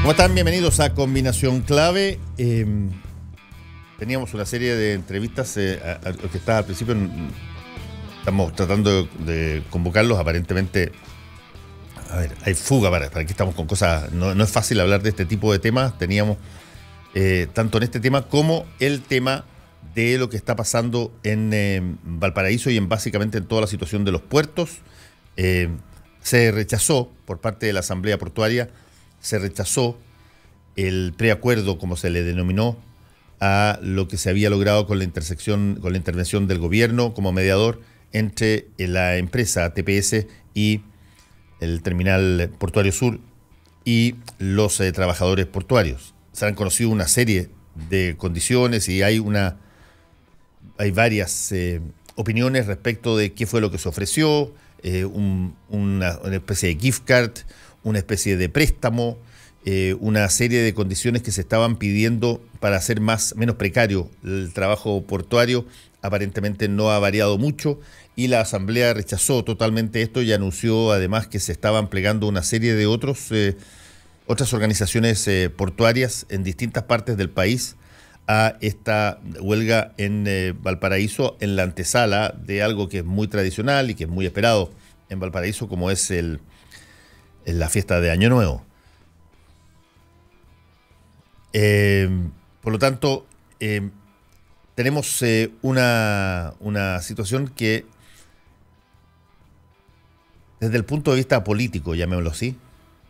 ¿Cómo están? Bienvenidos a Combinación Clave. Teníamos una serie de entrevistas que estaba al principio. Estamos tratando de convocarlos. Aparentemente, a ver, hay fuga para que estamos con cosas. No es fácil hablar de este tipo de temas. Teníamos tanto en este tema como el tema de lo que está pasando en Valparaíso y básicamente en toda la situación de los puertos. Se rechazó por parte de la Asamblea Portuaria. Se rechazó el preacuerdo, como se le denominó, a lo que se había logrado con la intervención del gobierno como mediador entre la empresa TPS y el Terminal Portuario Sur y los trabajadores portuarios. Se han conocido una serie de condiciones y hay varias opiniones respecto de qué fue lo que se ofreció, una especie de gift card, una especie de préstamo, una serie de condiciones que se estaban pidiendo para hacer menos precario el trabajo portuario. Aparentemente no ha variado mucho y la Asamblea rechazó totalmente esto y anunció además que se estaban plegando una serie de otras organizaciones portuarias en distintas partes del país a esta huelga en Valparaíso, en la antesala de algo que es muy tradicional y que es muy esperado en Valparaíso, como es la fiesta de Año Nuevo. Por lo tanto, tenemos una situación que, desde el punto de vista político, llamémoslo así,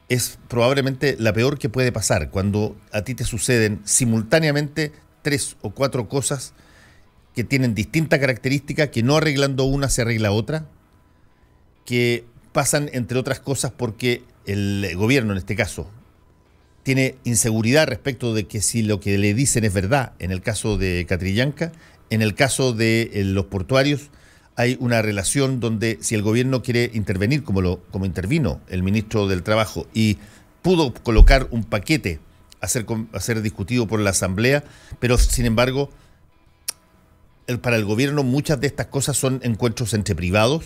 es probablemente la peor que puede pasar cuando a ti te suceden simultáneamente 3 o 4 cosas que tienen distintas características, que no arreglando una se arregla otra, que pasan, entre otras cosas, porque el gobierno, en este caso, tiene inseguridad respecto de que si lo que le dicen es verdad, en el caso de Catrillanca. En el caso de los portuarios hay una relación donde si el gobierno quiere intervenir, como intervino el ministro del Trabajo, y pudo colocar un paquete a ser discutido por la Asamblea, pero sin embargo, para el gobierno muchas de estas cosas son encuentros entre privados,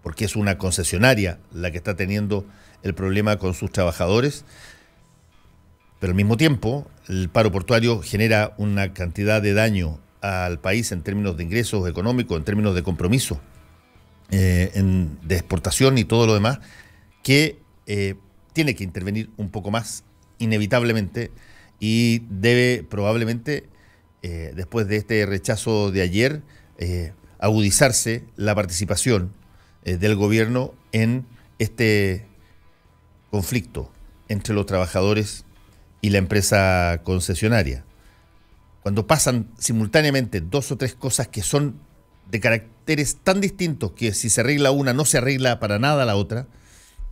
porque es una concesionaria la que está teniendo el problema con sus trabajadores. Pero al mismo tiempo, el paro portuario genera una cantidad de daño al país en términos de ingresos económicos, en términos de compromiso, de exportación y todo lo demás, que tiene que intervenir un poco más, inevitablemente, y debe probablemente, después de este rechazo de ayer, agudizarse la participación del gobierno en este conflicto entre los trabajadores y la empresa concesionaria. Cuando pasan simultáneamente 2 o 3 cosas que son de caracteres tan distintos que si se arregla una no se arregla para nada la otra,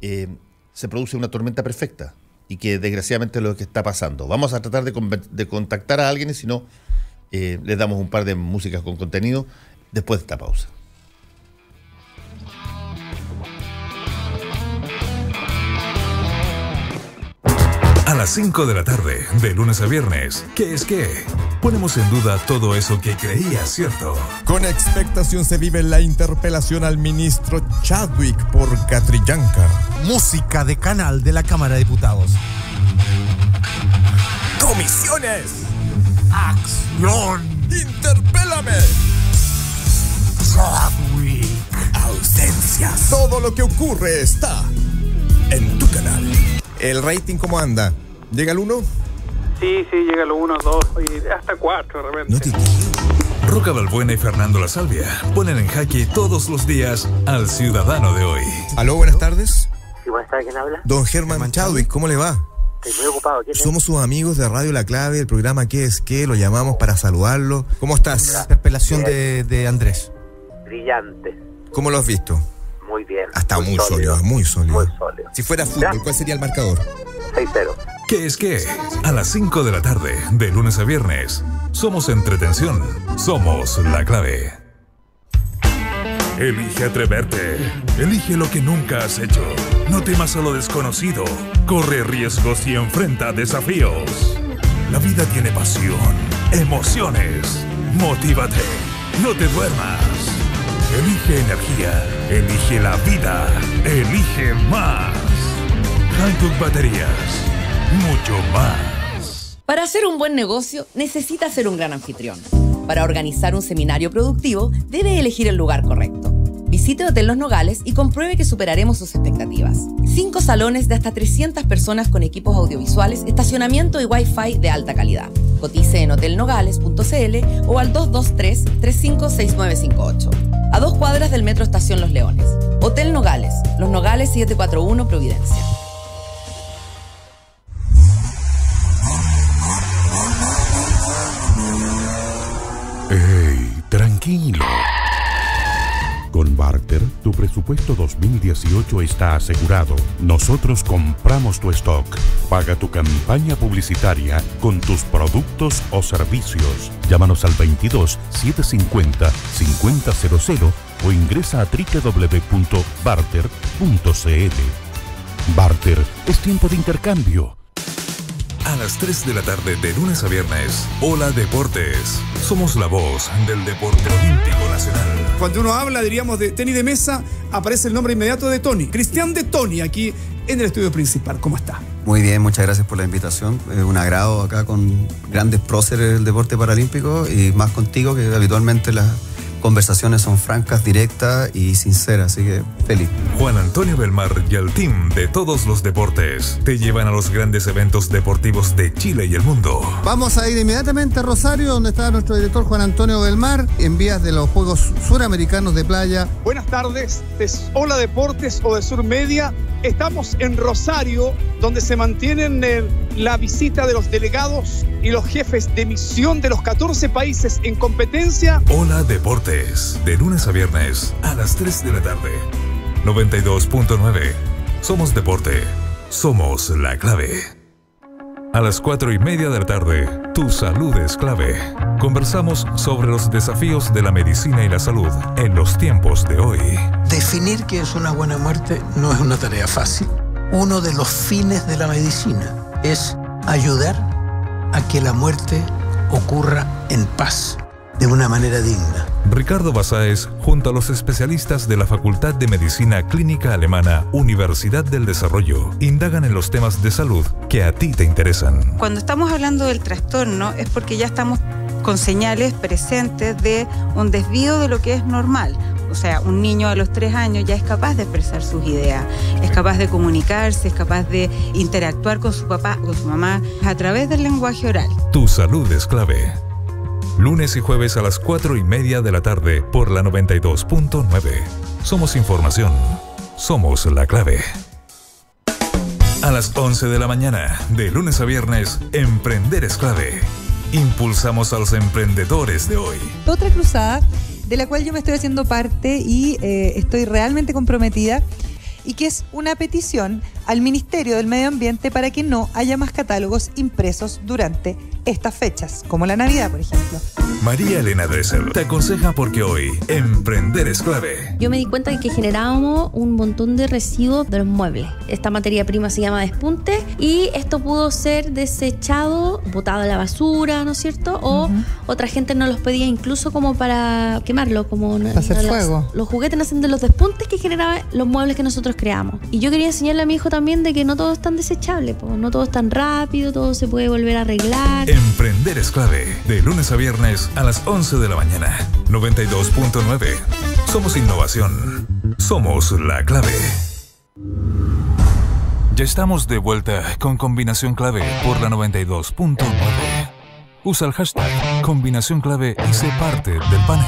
se produce una tormenta perfecta y que desgraciadamente es lo que está pasando. Vamos a tratar de contactar a alguien y si no, les damos un par de músicas con contenido después de esta pausa. A las 5 de la tarde, de lunes a viernes, ¿qué es qué? Ponemos en duda todo eso que creías cierto. Con expectación se vive la interpelación al ministro Chadwick por Catrillanca. Música de canal de la Cámara de Diputados. ¡Comisiones! ¡Acción! ¡Interpélame! Chadwick. ¡Ausencias! Todo lo que ocurre está en tu canal. ¿El rating cómo anda? ¿Llega al 1? Sí, llega al 1, 2 y hasta 4 de repente. No te creo. Roca Balbuena y Fernando La Salvia ponen en jaque todos los días al ciudadano de hoy. Aló, buenas tardes. Sí, buenas tardes, ¿quién habla? Don Germán Chadwick, ¿cómo le va? Estoy muy ocupado. ¿Quién es? Somos sus amigos de Radio La Clave, el programa ¿Qué es qué? Lo llamamos para saludarlo. ¿Cómo estás? Interpelación de Andrés. Brillante. ¿Cómo lo has visto? Muy bien. Hasta muy sólido, muy sólido. Muy sólido. Si fuera fútbol, ¿cuál sería el marcador? 6-0. ¿Qué es qué? A las 5 de la tarde, de lunes a viernes. Somos Entretención. Somos La Clave. Elige atreverte. Elige lo que nunca has hecho. No temas a lo desconocido. Corre riesgos y enfrenta desafíos. La vida tiene pasión, emociones. Motívate. No te duermas. Elige energía. Elige la vida. Elige más. Hankook Baterías. mucho más. Para hacer un buen negocio, necesita ser un gran anfitrión. Para organizar un seminario productivo, debe elegir el lugar correcto. Visite Hotel Los Nogales y compruebe que superaremos sus expectativas. 5 salones de hasta 300 personas con equipos audiovisuales, estacionamiento y Wi-Fi de alta calidad. Cotice en hotelnogales.cl o al 223-356958. A 2 cuadras del Metro Estación Los Leones. Hotel Nogales, Los Nogales 741 Providencia. ¡Ey, tranquilo! Con Barter, tu presupuesto 2018 está asegurado. Nosotros compramos tu stock. Paga tu campaña publicitaria con tus productos o servicios. Llámanos al 22 750 5000 o ingresa a www.barter.cl. Barter es tiempo de intercambio. A las 3 de la tarde de lunes a viernes, Hola Deportes. Somos la voz del deporte olímpico nacional. Cuando uno habla, diríamos, de tenis de mesa, aparece el nombre inmediato de Tony. Cristian de Tony, aquí en el estudio principal. ¿Cómo está? Muy bien, muchas gracias por la invitación. Es un agrado acá con grandes próceres del deporte paralímpico y más contigo, que habitualmente las conversaciones son francas, directas y sinceras, así que feliz. Juan Antonio Belmar y el team de todos los deportes te llevan a los grandes eventos deportivos de Chile y el mundo. Vamos a ir inmediatamente a Rosario, donde está nuestro director Juan Antonio Belmar, en vías de los Juegos Suramericanos de Playa. Buenas tardes, de Hola Deportes o de Sur Media. Estamos en Rosario, donde se mantienen la visita de los delegados y los jefes de misión de los 14 países en competencia. Hola Deportes, de lunes a viernes a las 3 de la tarde. 92.9. Somos deporte. Somos la clave. A las 4:30 de la tarde, tu salud es clave. Conversamos sobre los desafíos de la medicina y la salud en los tiempos de hoy. Definir qué es una buena muerte no es una tarea fácil. Uno de los fines de la medicina es ayudar a que la muerte ocurra en paz, de una manera digna. Ricardo Basáez, junto a los especialistas de la Facultad de Medicina Clínica Alemana, Universidad del Desarrollo, indagan en los temas de salud que a ti te interesan. Cuando estamos hablando del trastorno es porque ya estamos con señales presentes de un desvío de lo que es normal. O sea, un niño a los 3 años ya es capaz de expresar sus ideas, es capaz de comunicarse, es capaz de interactuar con su papá o con su mamá a través del lenguaje oral. Tu salud es clave. Lunes y jueves a las 4:30 de la tarde por la 92.9. Somos información. Somos la clave. A las 11 de la mañana, de lunes a viernes, Emprender es clave. Impulsamos a los emprendedores de hoy. Otra cruzada de la cual yo me estoy haciendo parte y estoy realmente comprometida, y que es una petición al Ministerio del Medio Ambiente para que no haya más catálogos impresos durante estas fechas, como la Navidad, por ejemplo. María Elena Dressel te aconseja porque hoy emprender es clave. Yo me di cuenta de que generábamos un montón de residuos de los muebles. Esta materia prima se llama despunte y esto pudo ser desechado, botado a la basura, ¿no es cierto? O otra gente nos los pedía incluso como para quemarlo, como para hacer fuego. Los juguetes nacen de los despuntes que generaban los muebles que nosotros creamos. Y yo quería enseñarle a mi hijo también de que no todo es tan desechable, no todo es tan rápido, todo se puede volver a arreglar. Emprender es clave, de lunes a viernes a las 11 de la mañana. 92.9. Somos innovación. Somos la clave. Ya estamos de vuelta con Combinación Clave por la 92.9. Usa el hashtag Combinación Clave y sé parte del panel.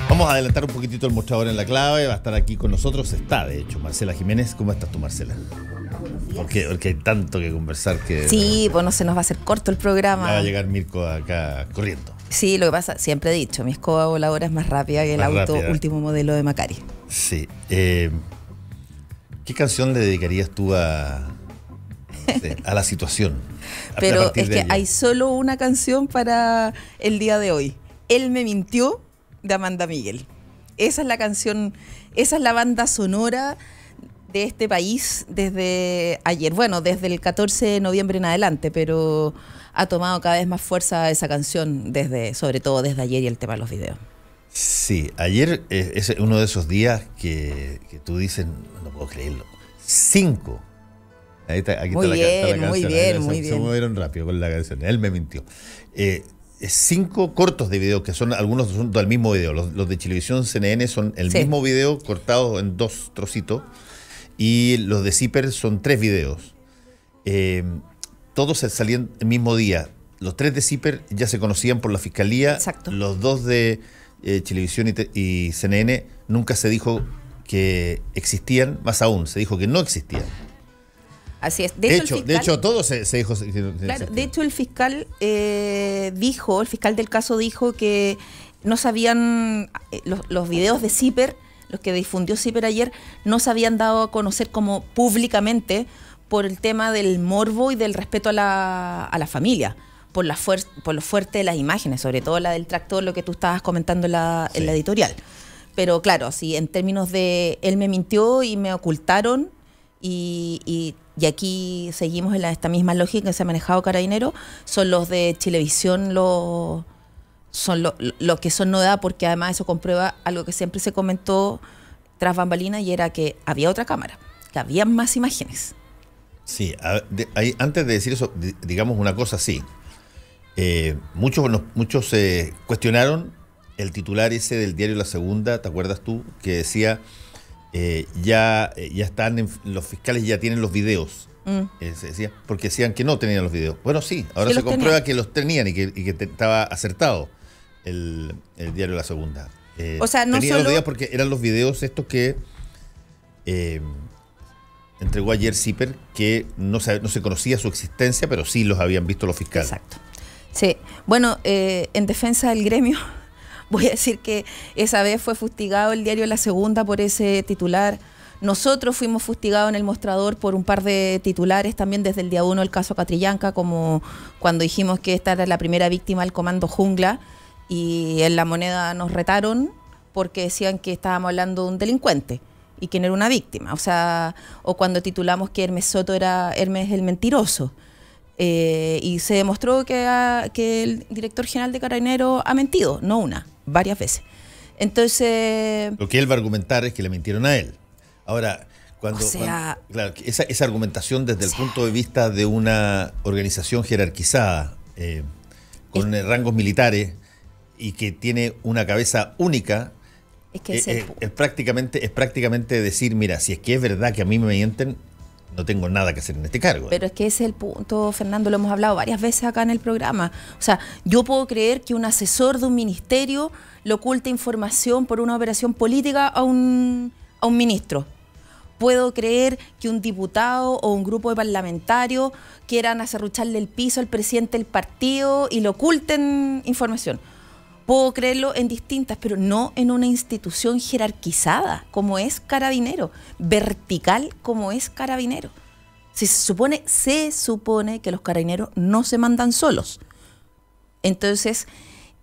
Vamos a adelantar un poquitito el mostrador en la clave. Va a estar aquí con nosotros. Está, de hecho, Marcela Jiménez. ¿Cómo estás tú, Marcela? Porque hay tanto que conversar que... Sí, pues no se nos va a hacer corto el programa. Va a llegar Mirko acá corriendo. Sí, lo que pasa, siempre he dicho, mi escoba voladora es más rápida que el auto último modelo de Macari. Sí. ¿Qué canción le dedicarías tú a la situación? Pero es que hay solo una canción para el día de hoy. Él me mintió, de Amanda Miguel. Esa es la canción, esa es la banda sonora de este país desde ayer. Bueno, desde el 14 de noviembre en adelante, pero ha tomado cada vez más fuerza esa canción, sobre todo desde ayer y el tema de los videos. Sí, ayer es uno de esos días que tú dices, no puedo creerlo. 5. Ahí está, aquí Muy está bien, la canción. muy bien, Ahí muy se bien. movieron rápido con la canción. Él me mintió. 5 cortos de video, que son algunos son del mismo video. Los de Chilevisión CNN son el mismo video cortado en 2 trocitos. Y los de Zipper son 3 videos. Todos salían el mismo día. Los 3 de Zipper ya se conocían por la fiscalía. Exacto. Los 2 de Chilevisión y CNN nunca se dijo que existían, más aún, se dijo que no existían. Así es. De hecho, todo se dijo. Claro, de hecho, el fiscal el fiscal del caso dijo que no sabían, los videos de Zipper, los que difundió Zipper ayer, no se habían dado a conocer como públicamente por el tema del morbo y del respeto a la familia, por lo fuerte de las imágenes, sobre todo la del tractor, lo que tú estabas comentando en la editorial. Pero claro, sí, en términos de él me mintió y me ocultaron, y aquí seguimos en esta misma lógica que se ha manejado Carabinero, son los de Chilevisión los que son novedad, porque además eso comprueba algo que siempre se comentó tras bambalinas, y era que había otra cámara, que había más imágenes. Sí, antes de decir eso, digamos una cosa así. Muchos cuestionaron el titular ese del diario La Segunda, ¿te acuerdas tú? Que decía, ya están, los fiscales ya tienen los videos. Se decía, porque decían que no tenían los videos. Bueno, sí, ahora sí se comprueba tenían, que los tenían y que estaba acertado el diario La Segunda. O sea, no tenía solo... los videos porque eran los videos estos que entregó ayer Zipper, que no se conocía su existencia, pero sí los habían visto los fiscales. Exacto. Sí, bueno, en defensa del gremio, voy a decir que esa vez fue fustigado el diario La Segunda por ese titular. Nosotros fuimos fustigados en El Mostrador por un par de titulares también desde el día 1 del caso Catrillanca, como cuando dijimos que esta era la primera víctima del Comando Jungla, y en La Moneda nos retaron porque decían que estábamos hablando de un delincuente y que no era una víctima. O cuando titulamos que Hermes Soto era Hermes el mentiroso. Y se demostró que el director general de Carabineros ha mentido, no una, varias veces. Entonces... Lo que él va a argumentar es que le mintieron a él. Ahora, claro, esa argumentación desde el punto de vista de una organización jerarquizada, con rangos militares y que tiene una cabeza única, es prácticamente decir, mira, si es que es verdad que a mí me mienten, no tengo nada que hacer en este cargo. Pero es que ese es el punto, Fernando, lo hemos hablado varias veces acá en el programa. O sea, yo puedo creer que un asesor de un ministerio le oculte información por una operación política a un ministro. Puedo creer que un diputado o un grupo de parlamentarios quieran acerrucharle el piso al presidente del partido y le oculten información. Puedo creerlo en distintas, pero no en una institución jerarquizada como es Carabinero, vertical como es Carabinero. Se supone que los carabineros no se mandan solos. Entonces,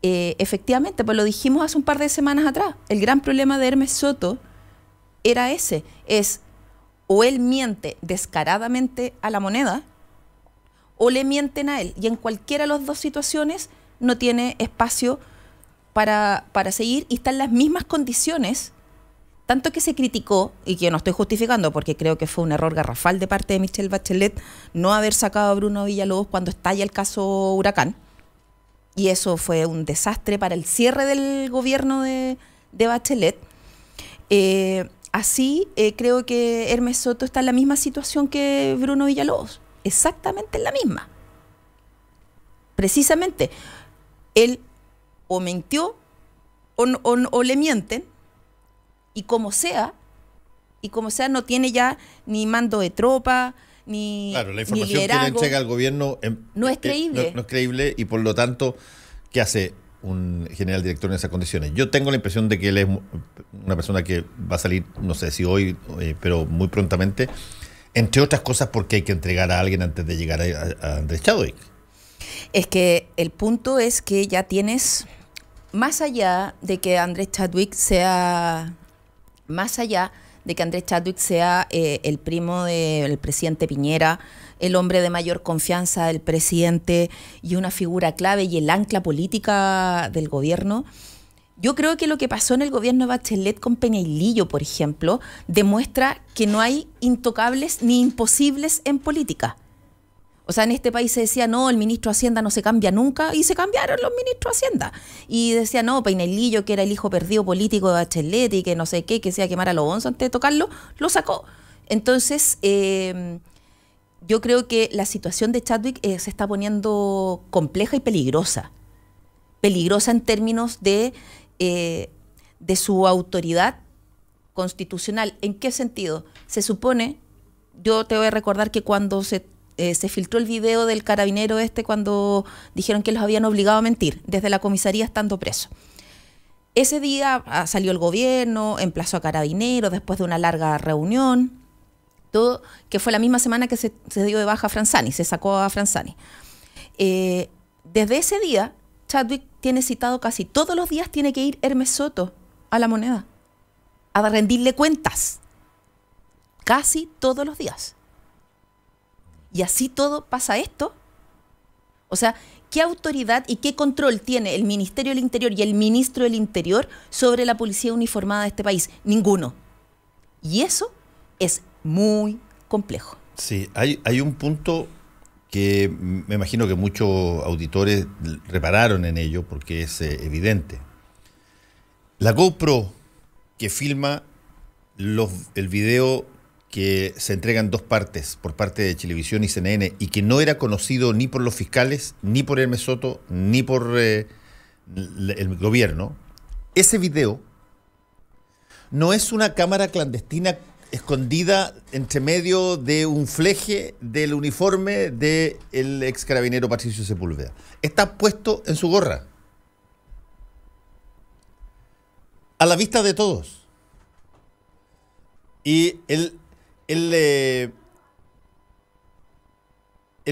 efectivamente, pues lo dijimos hace un par de semanas atrás, el gran problema de Hermes Soto era ese, es o él miente descaradamente a La Moneda o le mienten a él, y en cualquiera de las dos situaciones no tiene espacio para seguir, y está en las mismas condiciones, tanto que se criticó, y que yo no estoy justificando porque creo que fue un error garrafal de parte de Michelle Bachelet no haber sacado a Bruno Villalobos cuando estalla el caso Huracán, y eso fue un desastre para el cierre del gobierno de Bachelet. Así creo que Hermes Soto está en la misma situación que Bruno Villalobos, exactamente en la misma. Precisamente, él o mintió o le mienten, y como sea no tiene ya ni mando de tropa, ni claro, la información ni que le entrega al gobierno no es creíble. No es creíble, y por lo tanto, ¿qué hace un general director en esas condiciones? Yo tengo la impresión de que él es una persona que va a salir, no sé si hoy, pero muy prontamente, entre otras cosas porque hay que entregar a alguien antes de llegar a Andrés Chadwick. Es que el punto es que ya tienes, más allá de que Andrés Chadwick sea el primo del presidente Piñera, el hombre de mayor confianza del presidente y una figura clave y el ancla política del gobierno, Yo creo que lo que pasó en el gobierno de Bachelet con Peña y Lillo, por ejemplo, demuestra que no hay intocables ni imposibles en política. O sea, en este país se decía, no, el ministro de Hacienda no se cambia nunca, y se cambiaron los ministros de Hacienda. Y decía, no, Peña y Lillo, que era el hijo perdido político de Bachelet y que no sé qué, que se iba a quemar a los 11 antes de tocarlo, lo sacó. Entonces, yo creo que la situación de Chadwick se está poniendo compleja y peligrosa. Peligrosa en términos de su autoridad constitucional. ¿En qué sentido? Se supone, yo te voy a recordar que cuando se filtró el video del carabinero cuando dijeron que los habían obligado a mentir, desde la comisaría estando preso. Ese día salió el gobierno, emplazó a carabineros después de una larga reunión, todo, que fue la misma semana que se dio de baja a Franzani, se sacó a Franzani. Desde ese día, Chadwick tiene citado casi todos los días, tiene que ir Hermes Soto a La Moneda a rendirle cuentas. Casi todos los días. Y así todo pasa esto. O sea, ¿qué autoridad y qué control tiene el Ministerio del Interior y el Ministro del Interior sobre la policía uniformada de este país? Ninguno. Y eso es muy complejo. Sí, hay un punto que me imagino que muchos auditores repararon en ello porque es evidente. La GoPro que filma el video que se entrega en dos partes por parte de Chilevisión y CNN y que no era conocido ni por los fiscales, ni por Hermes Soto, ni por el gobierno, ese video no es una cámara clandestina escondida entre medio de un fleje del uniforme del ex carabinero Patricio Sepúlveda. Está puesto en su gorra. A la vista de todos. Y él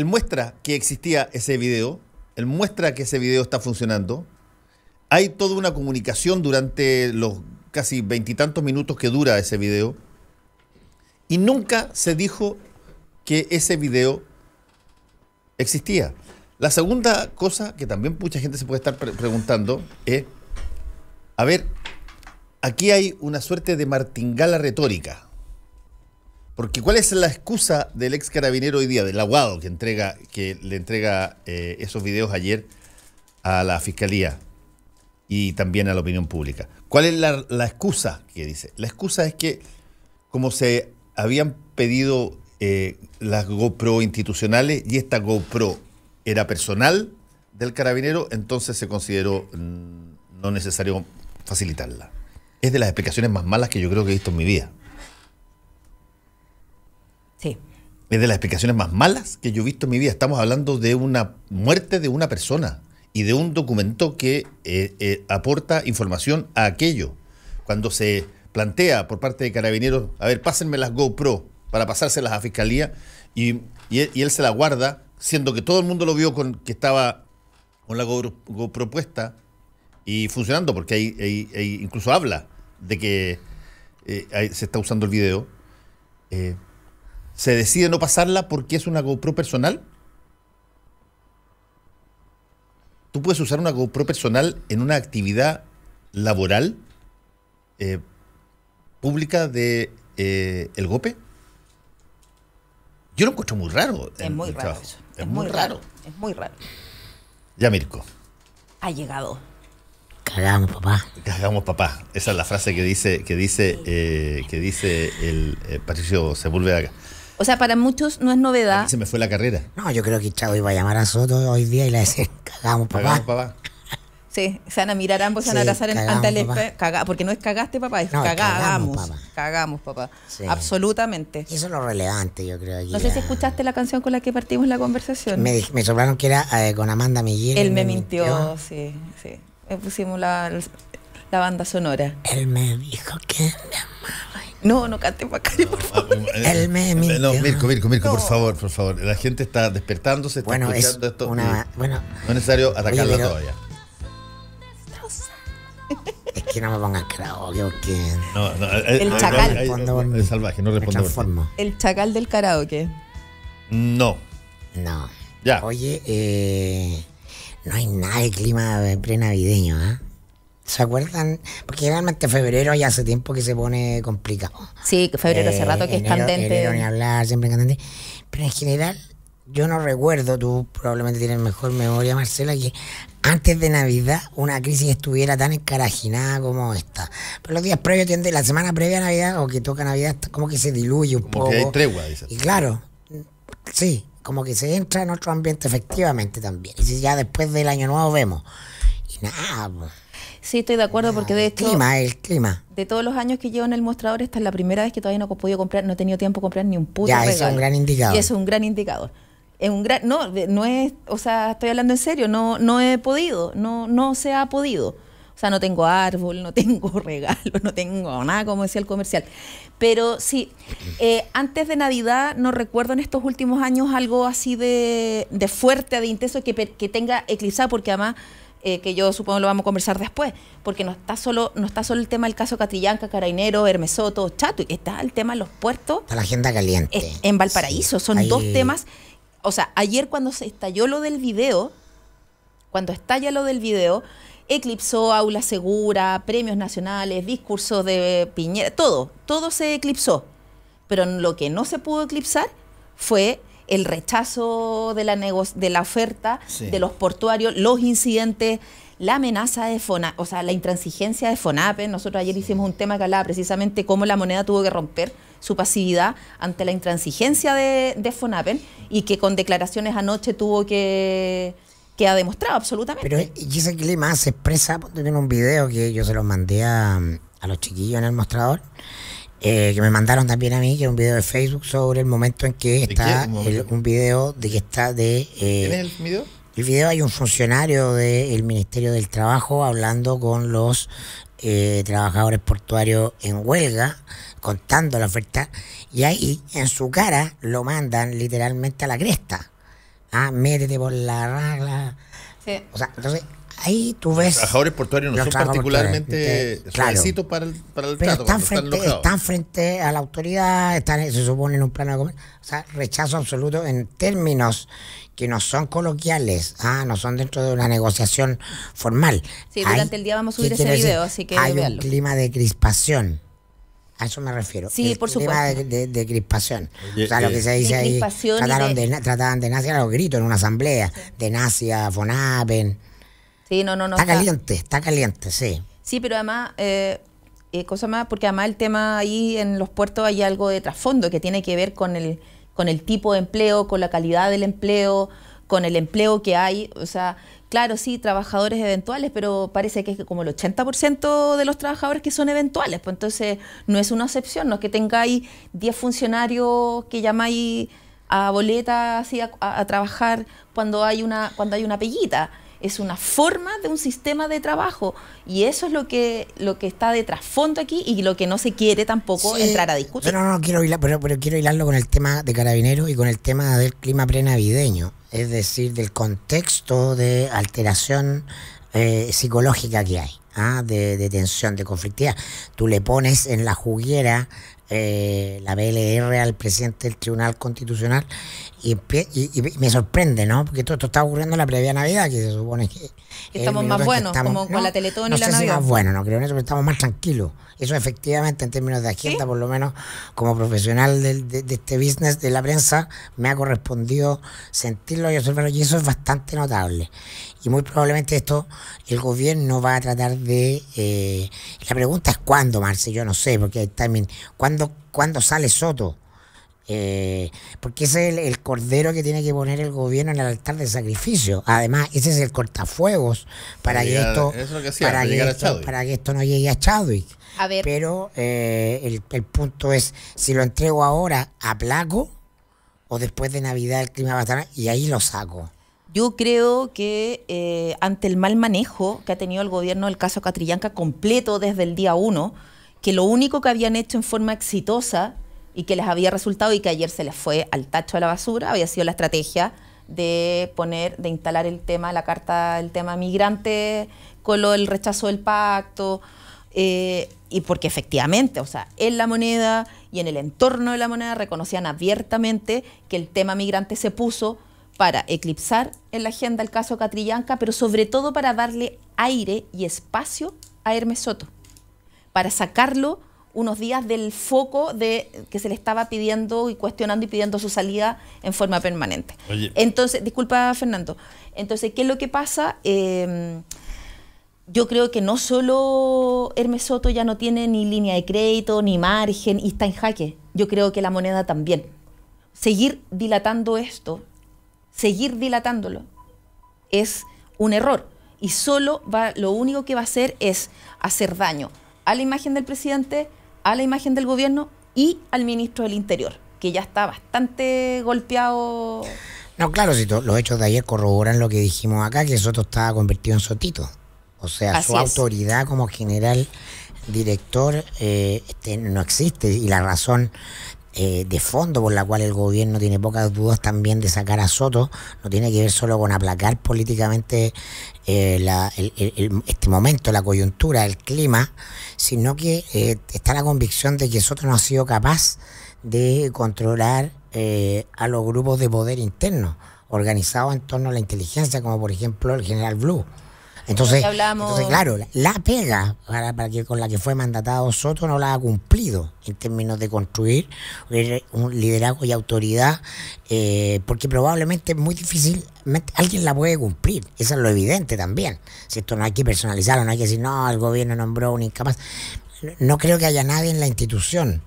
muestra que existía ese video, él muestra que ese video está funcionando. Hay toda una comunicación durante los casi 20 y tantos minutos que dura ese video. Y nunca se dijo que ese video existía. La segunda cosa que también mucha gente se puede estar preguntando es, a ver, aquí hay una suerte de martingala retórica. Porque ¿cuál es la excusa del ex carabinero hoy día, del abogado que le entrega esos videos ayer a la Fiscalía y también a la opinión pública? ¿Cuál es la excusa que dice? La excusa es que como se habían pedido las GoPro institucionales y esta GoPro era personal del carabinero, entonces se consideró no necesario facilitarla. Es de las explicaciones más malas que yo creo que he visto en mi vida. Sí. Es de las explicaciones más malas que yo he visto en mi vida. Estamos hablando de una muerte de una persona y de un documento que aporta información a aquello. Cuando se plantea por parte de Carabineros, a ver, pásenme las GoPro para pasárselas a Fiscalía, y él se la guarda, siendo que todo el mundo lo vio que estaba con la GoPro puesta y funcionando, porque ahí incluso habla de que se está usando el video. Se decide no pasarla porque es una GoPro personal. ¿Tú puedes usar una GoPro personal en una actividad laboral pública de el GOPE? Yo lo encuentro muy raro. Es muy raro eso. Es muy raro. Es muy raro. Ya, Mirko. Ha llegado. Cagamos, papá. Cagamos, papá. Esa es la frase que dice el Patricio Sepúlveda. O sea, para muchos no es novedad. Aquí se me fue la carrera. No, yo creo que Chavo iba a llamar a Soto hoy día y le decía, cagamos, papá. Cagamos, papá. Sí, se van a mirar ambos, se van a abrazar ante el espejo. Porque no es cagaste, papá, es cagamos. Cagamos, papá. Sí. Absolutamente. Eso es lo relevante, yo creo. No sé si escuchaste la canción con la que partimos la conversación. Me soplaron que era con Amanda Miguel. Él me mintió, sí. Pusimos la banda sonora. Él me dijo que me amaba. No cante para acá, por favor. Él me mintió. No, Mirko, no. por favor. La gente está despertándose, está escuchando esto. No es necesario atacarla todavía. Es que no me pongan karaoke porque... No, el chacal. Es salvaje, no responde. El chacal del karaoke. No. Ya. Oye, no hay nada de clima prenavideño, ¿eh? ¿Se acuerdan? Porque generalmente febrero ya hace tiempo que se pone complicado. Sí, febrero hace rato que es candente. Enero ni hablar, siempre candente. Pero en general, yo no recuerdo, tú probablemente tienes mejor memoria, Marcela, que antes de Navidad una crisis estuviera tan encarajinada como esta. Pero los días previos, la semana previa a Navidad, o que toca Navidad, como que se diluye un poco. Como que hay tregua, dices. Y claro, sí, como que se entra en otro ambiente efectivamente también. Y si ya después del Año Nuevo vemos. Y nada, pues. Sí, estoy de acuerdo porque de hecho el clima. De todos los años que llevo en el mostrador, esta es la primera vez que todavía no he podido comprar, no he tenido tiempo de comprar ni un puto regalo. Eso es un gran indicador. Y eso es un gran indicador. Es un gran, no es, o sea, estoy hablando en serio, no he podido, no se ha podido. O sea, no tengo árbol, no tengo regalo, no tengo nada, como decía el comercial. Pero sí, antes de Navidad no recuerdo en estos últimos años algo así de fuerte, de intenso que tenga eclipsado, porque además que yo supongo lo vamos a conversar después, porque no está solo el tema del caso Catrillanca, Carabinero, Hermes Soto, Chato, está el tema de los puertos. Está la agenda caliente. En Valparaíso, son dos temas. O sea, ayer cuando se estalló lo del video, eclipsó Aula Segura, premios nacionales, discursos de Piñera, todo se eclipsó. Pero lo que no se pudo eclipsar fue el rechazo de la oferta de los portuarios, los incidentes, la amenaza de FONAPE, o sea, la intransigencia de FONAPE. Nosotros ayer hicimos un tema que hablaba precisamente cómo la moneda tuvo que romper su pasividad ante la intransigencia de FONAPE y que con declaraciones anoche tuvo que ha demostrado absolutamente. Pero y ese clima se expresa, en un video que yo se los mandé a los chiquillos en el mostrador, que me mandaron también a mí, que es un video de Facebook sobre el momento en que está un video de que está de... ¿Quién es el video? El video hay un funcionario del Ministerio del Trabajo hablando con los trabajadores portuarios en huelga, contando la oferta, y ahí en su cara lo mandan literalmente a la cresta. Métete por la ragla. Sí. O sea, entonces ahí tú ves... Los trabajadores portuarios no son particularmente suavecitos para el trato. Están frente a la autoridad, se supone en un plano de comercio. O sea, rechazo absoluto en términos que no son coloquiales, no son dentro de una negociación formal. Sí, durante el día vamos a subir ese video, así que hay véanlo. Un clima de crispación. A eso me refiero. Sí, por supuesto. De crispación. Oye, o sea, lo que se dice ahí, trataban de nazi a los gritos en una asamblea, de nazi a FONAPEN. Sí, no. Está caliente, sí. Sí, pero además, cosa más, porque además el tema ahí en los puertos hay algo de trasfondo que tiene que ver con el tipo de empleo, con la calidad del empleo, con el empleo que hay. O sea, claro, sí, trabajadores eventuales, pero parece que es como el 80% de los trabajadores que son eventuales. Pues entonces no es una excepción, no es que tengáis 10 funcionarios que llamáis a boleta así a trabajar cuando hay una peguita. Es una forma de un sistema de trabajo y eso es lo que está de trasfondo aquí y lo que no se quiere tampoco entrar a discutir. No quiero hilar, pero quiero hilarlo con el tema de Carabineros y con el tema del clima prenavideño, es decir, del contexto de alteración psicológica que hay, de tensión, de conflictividad. Tú le pones en la juguera la PLR al presidente del Tribunal Constitucional y me sorprende, ¿no? Porque todo esto está ocurriendo en la previa Navidad, que se supone que estamos más buenos, como con la Teletón y la Navidad. No sé si más buenos, no creo en eso, pero estamos más tranquilos. Eso efectivamente en términos de agenda, por lo menos como profesional de este business de la prensa, me ha correspondido sentirlo y observarlo, y eso es bastante notable. Y muy probablemente esto el gobierno va a tratar de... la pregunta es cuándo, Marce, yo no sé, porque hay timing. ¿Cuándo sale Soto? Porque ese es el cordero que tiene que poner el gobierno en el altar de sacrificio. Además, ese es el cortafuegos para que esto no llegue a Chadwick. A ver. Pero el punto es, si lo entrego ahora, aplaco, o después de Navidad el clima va a estar, y ahí lo saco. Yo creo que ante el mal manejo que ha tenido el gobierno del caso Catrillanca completo desde el día 1, que lo único que habían hecho en forma exitosa y que les había resultado y que ayer se les fue al tacho de la basura, había sido la estrategia de instalar el tema, la carta, el tema migrante con el rechazo del pacto, y porque efectivamente, o sea, en la moneda y en el entorno de la moneda reconocían abiertamente que el tema migrante se puso para eclipsar en la agenda el caso Catrillanca, pero sobre todo para darle aire y espacio a Hermes Soto, para sacarlo unos días del foco de que se le estaba pidiendo y cuestionando y pidiendo su salida en forma permanente. Oye. Entonces, disculpa, Fernando. Entonces, ¿qué es lo que pasa? Yo creo que no solo Hermes Soto ya no tiene ni línea de crédito, ni margen, y está en jaque. Yo creo que la moneda también. Seguir dilatando esto, seguir dilatándolo, es un error. Y lo único que va a hacer es hacer daño a la imagen del presidente, a la imagen del gobierno y al ministro del Interior, que ya está bastante golpeado. No, claro, si los hechos de ayer corroboran lo que dijimos acá, que Soto estaba convertido en Sotito. O sea, Así su es. autoridad como general director no existe, y la razón de fondo por la cual el gobierno tiene pocas dudas también de sacar a Soto no tiene que ver solo con aplacar políticamente este momento, la coyuntura, el clima, sino que está la convicción de que Soto no ha sido capaz de controlar a los grupos de poder internos organizados en torno a la inteligencia, como por ejemplo el general Blue. Entonces, claro, la pega con la que fue mandatado Soto no la ha cumplido en términos de construir un liderazgo y autoridad, porque probablemente es muy difícil, alguien la puede cumplir, eso es lo evidente también. Si esto no hay que personalizarlo, no hay que decir, no, el gobierno nombró un incapaz. No creo que haya nadie en la institución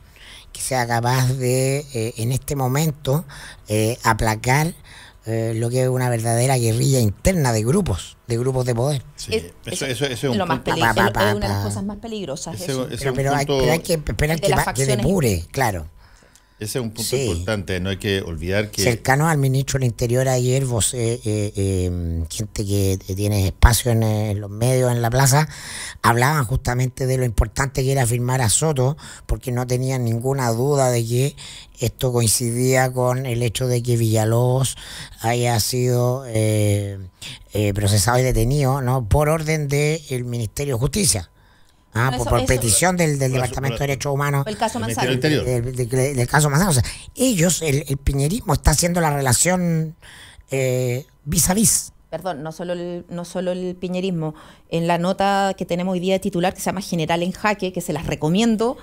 que sea capaz de, en este momento, aplacar lo que es una verdadera guerrilla interna de grupos de poder. Sí, eso es un lo más punto. es una de las cosas más peligrosas. Pero hay que esperar que depure, claro. Ese es un punto importante, no hay que olvidar que... Cercano al ministro del Interior ayer, gente que tiene espacio en los medios, en la plaza, hablaban justamente de lo importante que era firmar a Soto, porque no tenían ninguna duda de que esto coincidía con el hecho de que Villalobos haya sido procesado y detenido, ¿no?, por orden del Ministerio de Justicia. Por petición del Departamento de Derechos Humanos. El caso Manzano. Del caso Manzano. O sea, ellos, el piñerismo está haciendo la relación vis a vis. Perdón, no solo el piñerismo. En la nota que tenemos hoy día de titular, que se llama General en Jaque, que se las recomiendo,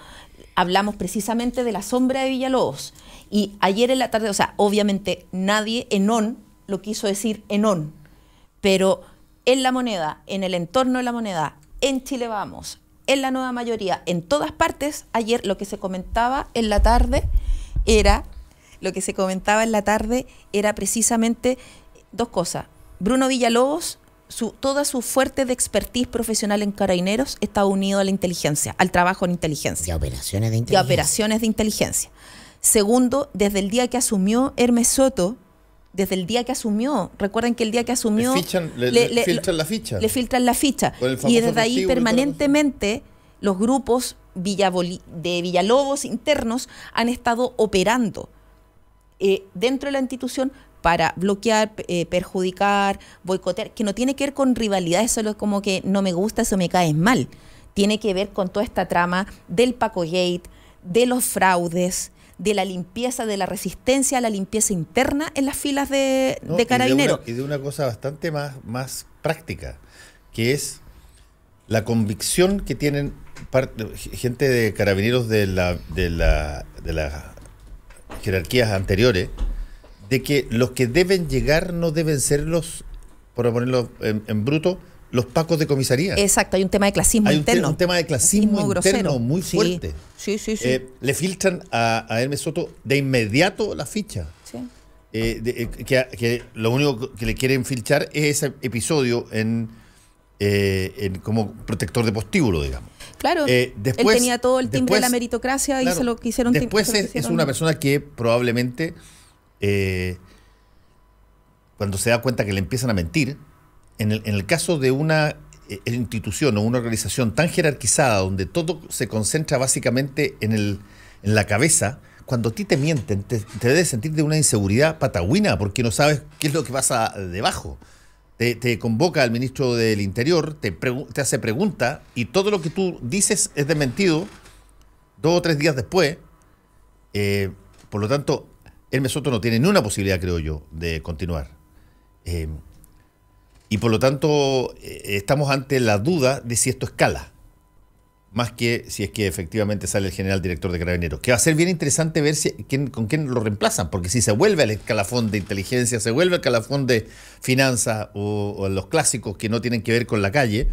hablamos precisamente de la sombra de Villalobos. Y ayer en la tarde, o sea, obviamente nadie en ON lo quiso decir en ON, pero en La Moneda, en el entorno de La Moneda, en Chile Vamos, en La Nueva Mayoría, en todas partes, ayer lo que se comentaba en la tarde era precisamente dos cosas. Bruno Villalobos, toda su fuerte de expertise profesional en Carabineros está unido a la inteligencia, al trabajo en inteligencia. Y a operaciones de inteligencia. Segundo, desde el día que asumió Hermes Soto, recuerden que el día que asumió le filtran la ficha. Le filtran la ficha. Y desde ahí permanentemente los grupos de Villalobos internos han estado operando dentro de la institución para bloquear, perjudicar, boicotear, que no tiene que ver con rivalidad, eso es como que no me gusta, eso me cae mal. Tiene que ver con toda esta trama del Paco Gate, de los fraudes, de la limpieza, de la resistencia a la limpieza interna en las filas de Carabineros. Y de una cosa bastante más práctica, que es la convicción que tienen gente de Carabineros de las jerarquías anteriores, de que los que deben llegar no deben ser por ponerlo en bruto, los pacos de comisaría. Exacto, hay un tema de clasismo interno. Un tema de clasismo interno grosero. muy fuerte. Sí. Le filtran a Hermes Soto de inmediato la ficha. Sí. Que lo único que le quieren filtrar es ese episodio en como protector de postíbulo, digamos. Claro, después, él tenía todo el timbre de la meritocracia, claro, y se lo quisieron... Después es una persona que probablemente, cuando se da cuenta que le empiezan a mentir, en el caso de una institución o una organización tan jerarquizada, donde todo se concentra básicamente en la cabeza, cuando a ti te mienten, te debes sentir de una inseguridad patagüina, porque no sabes qué es lo que pasa debajo. Te convoca al ministro del Interior, te hace pregunta, y todo lo que tú dices es desmentido 2 o 3 días después. Por lo tanto, Hermes Soto no tiene ni una posibilidad, creo yo, de continuar. Y por lo tanto, estamos ante la duda de si esto escala. más que si es que efectivamente sale el general director de Carabineros. Que va a ser bien interesante ver con quién lo reemplazan, porque si se vuelve al escalafón de inteligencia, se vuelve al escalafón de finanzas o los clásicos que no tienen que ver con la calle,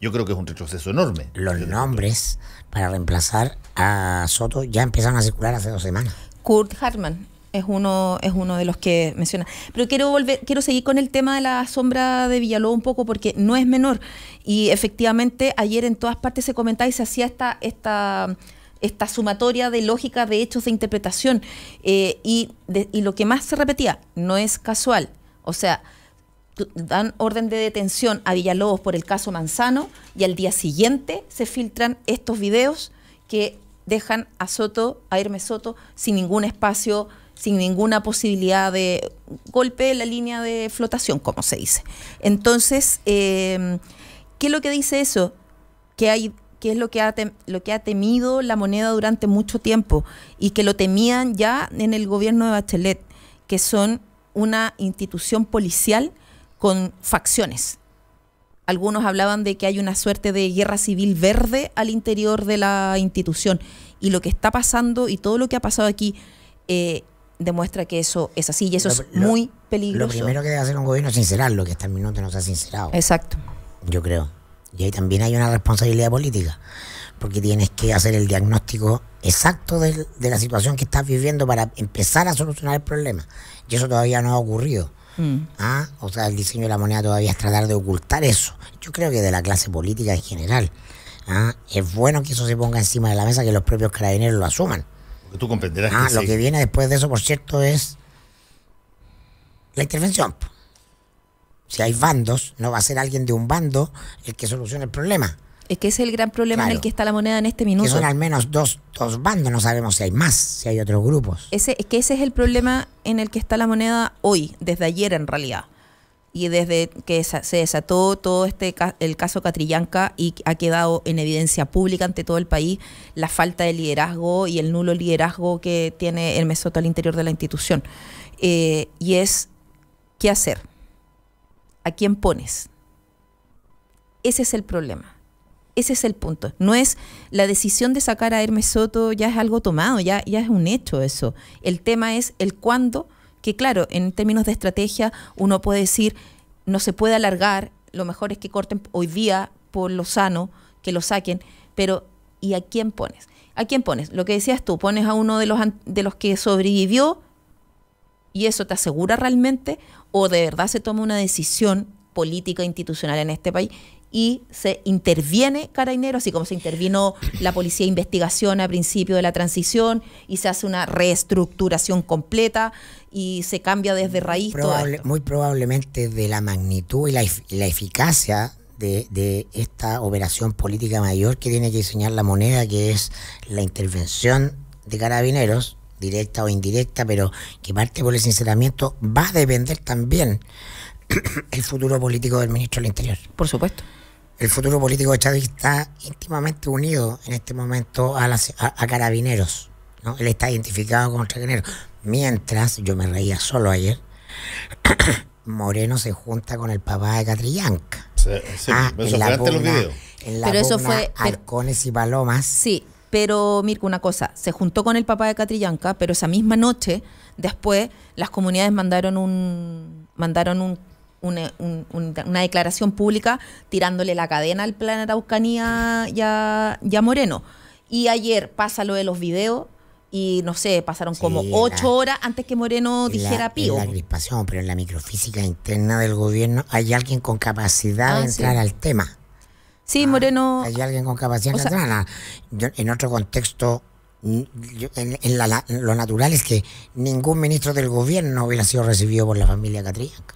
yo creo que es un retroceso enorme. Los nombres para reemplazar a Soto ya empezaron a circular hace 2 semanas. Kurt Hartmann es uno de los que menciona. Pero quiero seguir con el tema de la sombra de Villalobos un poco, porque no es menor. Y efectivamente ayer en todas partes se comentaba y se hacía esta sumatoria de lógica de hechos de interpretación. Y lo que más se repetía, no es casual. O sea, dan orden de detención a Villalobos por el caso Manzano y al día siguiente se filtran estos videos que dejan a Hermes Soto sin ningún espacio, sin ninguna posibilidad de golpe en la línea de flotación, como se dice. Entonces, ¿qué es lo que dice eso? ¿Qué es lo que ha temido la moneda durante mucho tiempo y que lo temían ya en el gobierno de Bachelet, que son una institución policial con facciones? Algunos hablaban de que hay una suerte de guerra civil verde al interior de la institución, y lo que está pasando y todo lo que ha pasado aquí demuestra que eso es así, y eso es muy peligroso. Lo primero que debe hacer un gobierno es sincerarlo, que hasta el minuto no se ha sincerado. Exacto. Yo creo. Y ahí también hay una responsabilidad política, porque tienes que hacer el diagnóstico exacto de la situación que estás viviendo para empezar a solucionar el problema. Y eso todavía no ha ocurrido. O sea, el diseño de la moneda todavía es tratar de ocultar eso. Yo creo que de la clase política en general. Es bueno que eso se ponga encima de la mesa, que los propios carabineros lo asuman. Porque tú comprenderás que lo que viene después de eso, por cierto, es la intervención. Si hay bandos, no va a ser alguien de un bando el que solucione el problema. Es que ese es el gran problema, claro, en el que está la moneda en este minuto. Que son al menos dos bandos, no sabemos si hay más, si hay otros grupos. Ese es el problema en el que está la moneda hoy, desde ayer en realidad. Y desde que se desató todo el caso Catrillanca y ha quedado en evidencia pública ante todo el país la falta de liderazgo y el nulo liderazgo que tiene Hermes Soto al interior de la institución. Y es, ¿qué hacer? ¿A quién pones? Ese es el problema. Ese es el punto. No es la decisión de sacar a Hermes Soto, ya es algo tomado, ya es un hecho eso. El tema es el cuándo, que claro, en términos de estrategia uno puede decir, no se puede alargar, lo mejor es que corten hoy día por lo sano, que lo saquen, pero ¿y a quién pones? ¿A quién pones? Lo que decías tú, pones a uno de los que sobrevivió y eso te asegura realmente, o de verdad se toma una decisión política institucional en este país y se interviene Carabineros, así como se intervino la Policía de Investigación a principio de la transición, y se hace una reestructuración completa y se cambia desde raíz todo esto. Muy probablemente de la magnitud y la eficacia de esta operación política mayor que tiene que diseñar la moneda, que es la intervención de Carabineros, directa o indirecta, pero que parte por el sinceramiento, va a depender también el futuro político del ministro del Interior. Por supuesto. El futuro político de Chávez está íntimamente unido en este momento a Carabineros, ¿no? Él está identificado con Carabineros. Mientras, yo me reía solo ayer, Moreno se junta con el papá de Catrillanca. Eso fue antes de los videos. Pero eso fue Halcones y Palomas. Sí, pero Mirko, una cosa, se juntó con el papá de Catrillanca, pero esa misma noche, después, las comunidades mandaron una declaración pública tirándole la cadena al plan Araucanía y a Moreno. Y ayer pasa lo de los videos y no sé, pasaron como 8 horas antes que Moreno dijera pío. La crispación, pero en la microfísica interna del gobierno hay alguien con capacidad de entrar al tema. Sí, Moreno. Hay alguien con capacidad de entrar. En otro contexto, lo natural es que ningún ministro del gobierno hubiera sido recibido por la familia Catrillanca.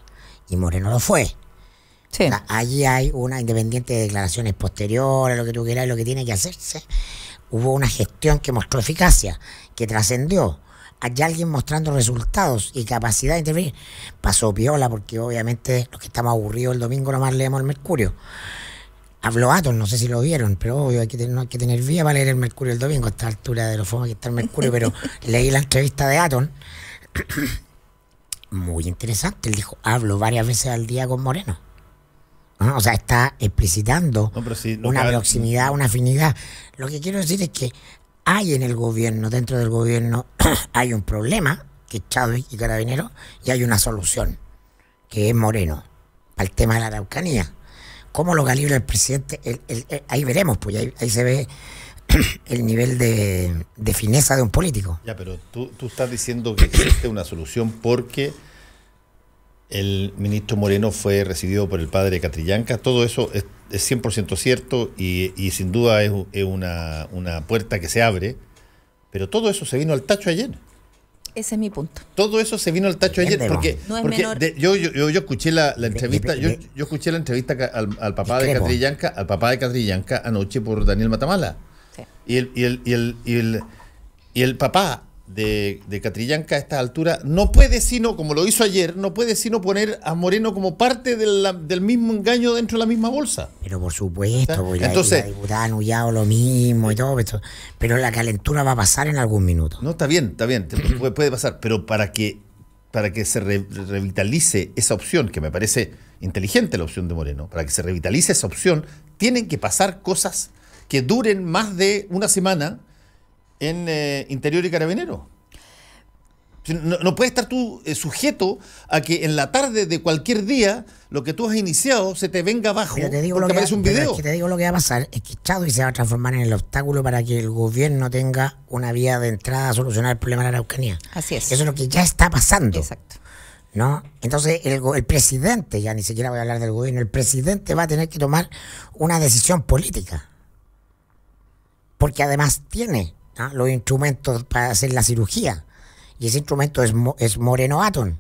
Y Moreno lo fue. Sí. O sea, allí hay una independiente de declaraciones posteriores, lo que tú quieras, lo que tiene que hacerse. Hubo una gestión que mostró eficacia, que trascendió. Hay alguien mostrando resultados y capacidad de intervenir. Pasó piola, porque obviamente los que estamos aburridos el domingo nomás leemos el Mercurio. Habló Aton, no sé si lo vieron, pero obvio hay que tener vía para leer el Mercurio el domingo, a esta altura de los fomos que está el Mercurio, pero leí la entrevista de Aton. Muy interesante. Él dijo, hablo varias veces al día con Moreno. O sea, está explicitando sí, una proximidad, una afinidad. Lo que quiero decir es que hay en el gobierno, dentro del gobierno, hay un problema, que es Chadwick y Carabineros, y hay una solución, que es Moreno, para el tema de la Araucanía. ¿Cómo lo calibra el presidente? Ahí veremos, pues ahí se ve el nivel de fineza de un político. Ya, pero tú estás diciendo que existe una solución porque el ministro Moreno fue recibido por el padre de Catrillanca. Todo eso es 100% cierto y sin duda es una puerta que se abre, pero todo eso se vino al tacho ayer. Ese es mi punto. Todo eso se vino al tacho ayer porque, no es porque menor. yo escuché la entrevista, yo escuché la entrevista al papá de Catrillanca anoche por Daniel Matamala. Sí. Y el papá de Catrillanca a esta altura no puede sino, como lo hizo ayer, no puede sino poner a Moreno como parte del mismo engaño dentro de la misma bolsa. Pero por supuesto, pues, entonces, la diputada Nullado lo mismo y todo, pero la calentura va a pasar en algún minuto. No, está bien, puede pasar, pero para que se revitalice esa opción, que me parece inteligente la opción de Moreno, para que se revitalice esa opción, tienen que pasar cosas que duren más de una semana en Interior y Carabineros. No puedes estar tú sujeto a que en la tarde de cualquier día lo que tú has iniciado se te venga abajo porque aparece un video. Es que te digo lo que va a pasar, es que Chadwick se va a transformar en el obstáculo para que el gobierno tenga una vía de entrada a solucionar el problema de la Araucanía. Así es. Eso es lo que ya está pasando. Exacto. ¿No? Entonces el presidente, ya ni siquiera voy a hablar del gobierno, el presidente va a tener que tomar una decisión política. Porque además tiene los instrumentos para hacer la cirugía. Y ese instrumento es Moreno Atom.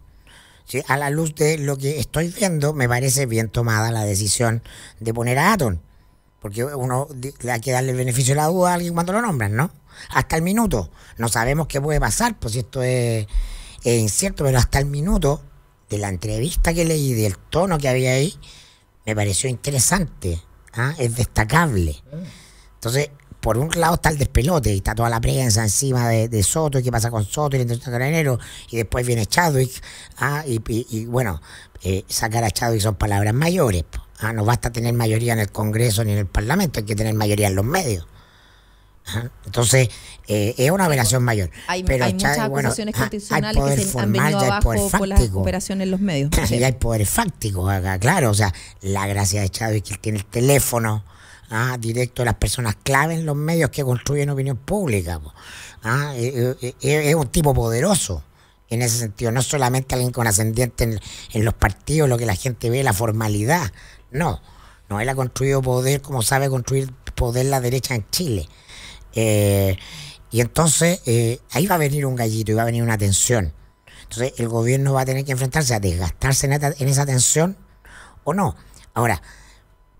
¿Sí? A la luz de lo que estoy viendo, me parece bien tomada la decisión de poner a Atom. Porque uno le hay que darle el beneficio de la duda a alguien cuando lo nombran, ¿no? Hasta el minuto. No sabemos qué puede pasar, pues esto es incierto, pero hasta el minuto de la entrevista que leí, del tono que había ahí, me pareció interesante. Es destacable. Entonces, por un lado está el despelote y está toda la prensa encima de Soto y qué pasa con Soto y el Intención de Carabineros, y después viene Chadwick, y bueno, sacar a Chadwick son palabras mayores. No basta tener mayoría en el Congreso ni en el Parlamento, hay que tener mayoría en los medios. Entonces, es una operación mayor. Hay pero muchas acusaciones constitucionales que se han venido abajo por la operación en los medios. Sí, hay poderes fácticos acá, claro. O sea, la gracia de Chadwick que tiene el teléfono directo de las personas clave en los medios que construyen opinión pública. Es un tipo poderoso en ese sentido, no solamente alguien con ascendiente en los partidos, lo que la gente ve, la formalidad. No, él ha construido poder como sabe construir poder la derecha en Chile. Y entonces ahí va a venir un gallito y va a venir una tensión. Entonces el gobierno va a tener que enfrentarse a desgastarse en esa tensión o no. Ahora,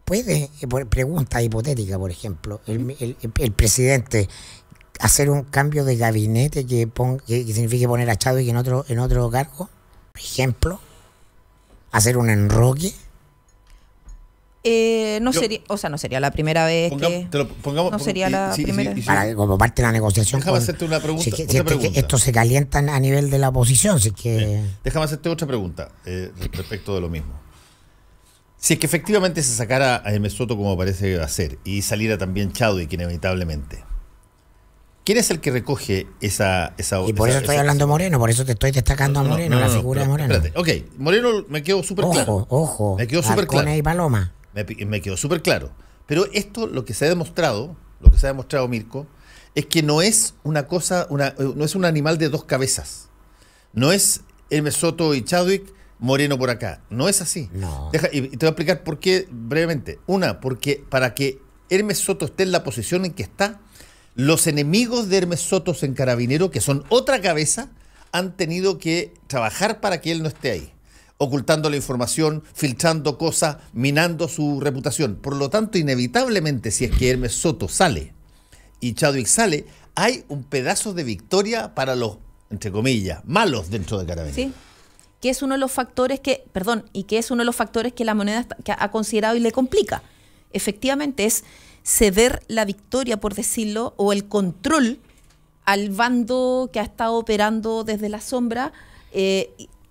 ¿puede, pregunta hipotética, por ejemplo, el presidente hacer un cambio de gabinete que signifique poner a Chadwick en otro cargo? Por ejemplo, hacer un enroque. No sería la primera vez como parte de la negociación. Déjame hacerte una pregunta. Esto se calienta a nivel de la oposición. Déjame hacerte otra pregunta respecto de lo mismo. Si es que efectivamente se sacara a Hermes Soto como parece hacer y saliera también Chadwick inevitablemente, ¿quién es el que recoge esa y por eso estoy hablando de Moreno, por eso te estoy destacando a Moreno, la figura de Moreno. Espérate, ok, Moreno me quedó súper claro. Ojo, me quedó súper claro. Y Paloma. Me quedó súper claro. Pero esto, lo que se ha demostrado, Mirko, es que no es una cosa, no es un animal de dos cabezas. No es Hermes Soto y Chadwick, Moreno por acá. No es así. No. Y te voy a explicar por qué brevemente. Porque para que Hermes Soto esté en la posición en que está, los enemigos de Hermes Soto en Carabinero, que son otra cabeza, han tenido que trabajar para que él no esté ahí, ocultando la información, filtrando cosas, minando su reputación. Por lo tanto, inevitablemente, si es que Hermes Soto sale y Chadwick sale, hay un pedazo de victoria para los, entre comillas, malos dentro de Carabineros. Sí, que es uno de los factores que la moneda ha considerado y le complica. Efectivamente, es ceder la victoria, por decirlo, o el control al bando que ha estado operando desde la sombra.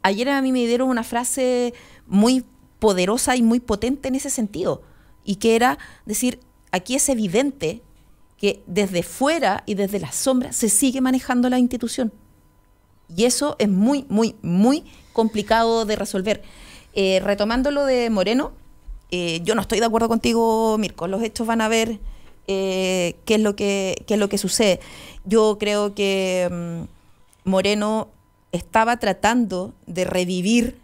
Ayer a mí me dieron una frase muy poderosa y muy potente en ese sentido. Y que era decir, aquí es evidente que desde fuera y desde las sombras se sigue manejando la institución. Y eso es muy, muy, muy complicado de resolver. Retomando lo de Moreno, yo no estoy de acuerdo contigo, Mirko. Los hechos van a ver qué es lo que sucede. Yo creo que Moreno estaba tratando de revivir,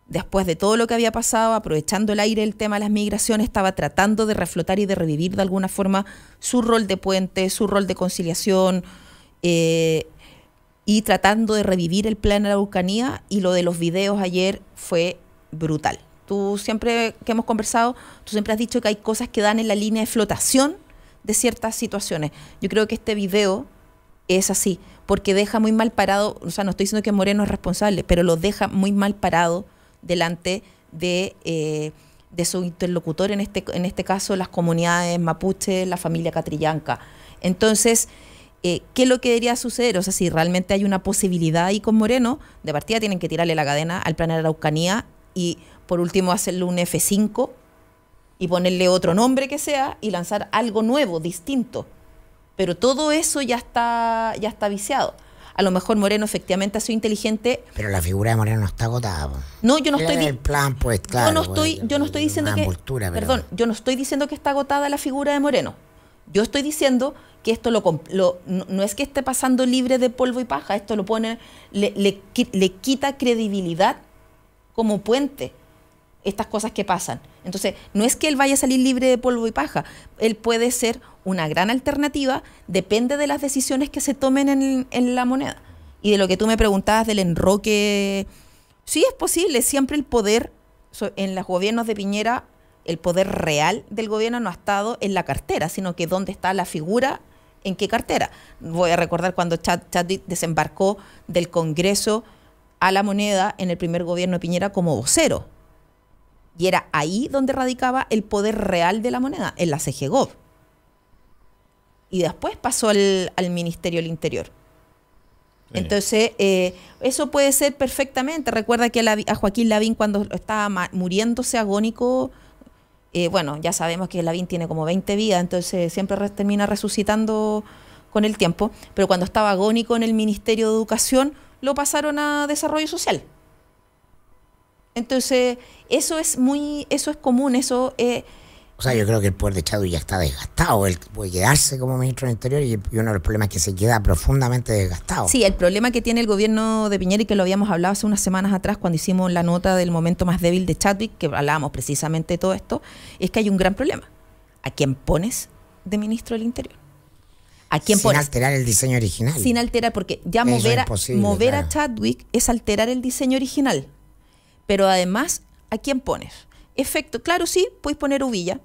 después de todo lo que había pasado, aprovechando el aire, el tema de las migraciones, estaba tratando de reflotar y de revivir de alguna forma su rol de puente, su rol de conciliación, y tratando de revivir el plan de la Araucanía, y lo de los videos ayer fue brutal. Tú siempre que hemos conversado, tú siempre has dicho que hay cosas que dan en la línea de flotación de ciertas situaciones. Yo creo que este video es así, porque deja muy mal parado, o sea, no estoy diciendo que Moreno es responsable, pero lo deja muy mal parado delante de su interlocutor, en este caso las comunidades mapuche, la familia catrillanca. Entonces, ¿qué es lo que debería suceder? O sea, si realmente hay una posibilidad ahí con Moreno, de partida tienen que tirarle la cadena al plan de la Araucanía y por último hacerle un F5 y ponerle otro nombre que sea y lanzar algo nuevo, distinto. Pero todo eso ya está viciado. A lo mejor Moreno efectivamente ha sido inteligente. Pero la figura de Moreno no está agotada. No, yo no estoy el plan, pues claro. Yo no estoy diciendo que perdón, yo no estoy diciendo que está agotada la figura de Moreno. Yo estoy diciendo que esto no es que esté pasando libre de polvo y paja, esto lo pone, le quita credibilidad como puente estas cosas que pasan. Entonces, no es que él vaya a salir libre de polvo y paja, él puede ser una gran alternativa, depende de las decisiones que se tomen en la moneda. Y de lo que tú me preguntabas del enroque, sí es posible, siempre el poder, en los gobiernos de Piñera, el poder real del gobierno no ha estado en la cartera, sino que dónde está la figura, en qué cartera. Voy a recordar cuando Chadwick desembarcó del Congreso a la moneda en el primer gobierno de Piñera como vocero. Y era ahí donde radicaba el poder real de la moneda, en la CGGOV. Y después pasó al Ministerio del Interior. Sí. Entonces, eso puede ser perfectamente. Recuerda que a Joaquín Lavín, cuando estaba muriéndose agónico, bueno, ya sabemos que Lavín tiene como 20 vidas, entonces siempre termina resucitando con el tiempo. Pero cuando estaba agónico en el Ministerio de Educación, lo pasaron a Desarrollo Social. Entonces, eso es común, eso... o sea, yo creo que el poder de Chadwick ya está desgastado. Él puede quedarse como ministro del Interior y uno de los problemas es que se queda profundamente desgastado. Sí, el problema que tiene el gobierno de Piñera, y que lo habíamos hablado hace unas semanas atrás cuando hicimos la nota del momento más débil de Chadwick, que hablábamos precisamente de todo esto, es que hay un gran problema. ¿A quién pones de ministro del Interior? ¿A quién pones? Sin alterar el diseño original. Sin alterar, porque ya mover claro. A Chadwick es alterar el diseño original. Pero además, ¿a quién pones? Efecto, claro, sí, puedes poner Uvilla.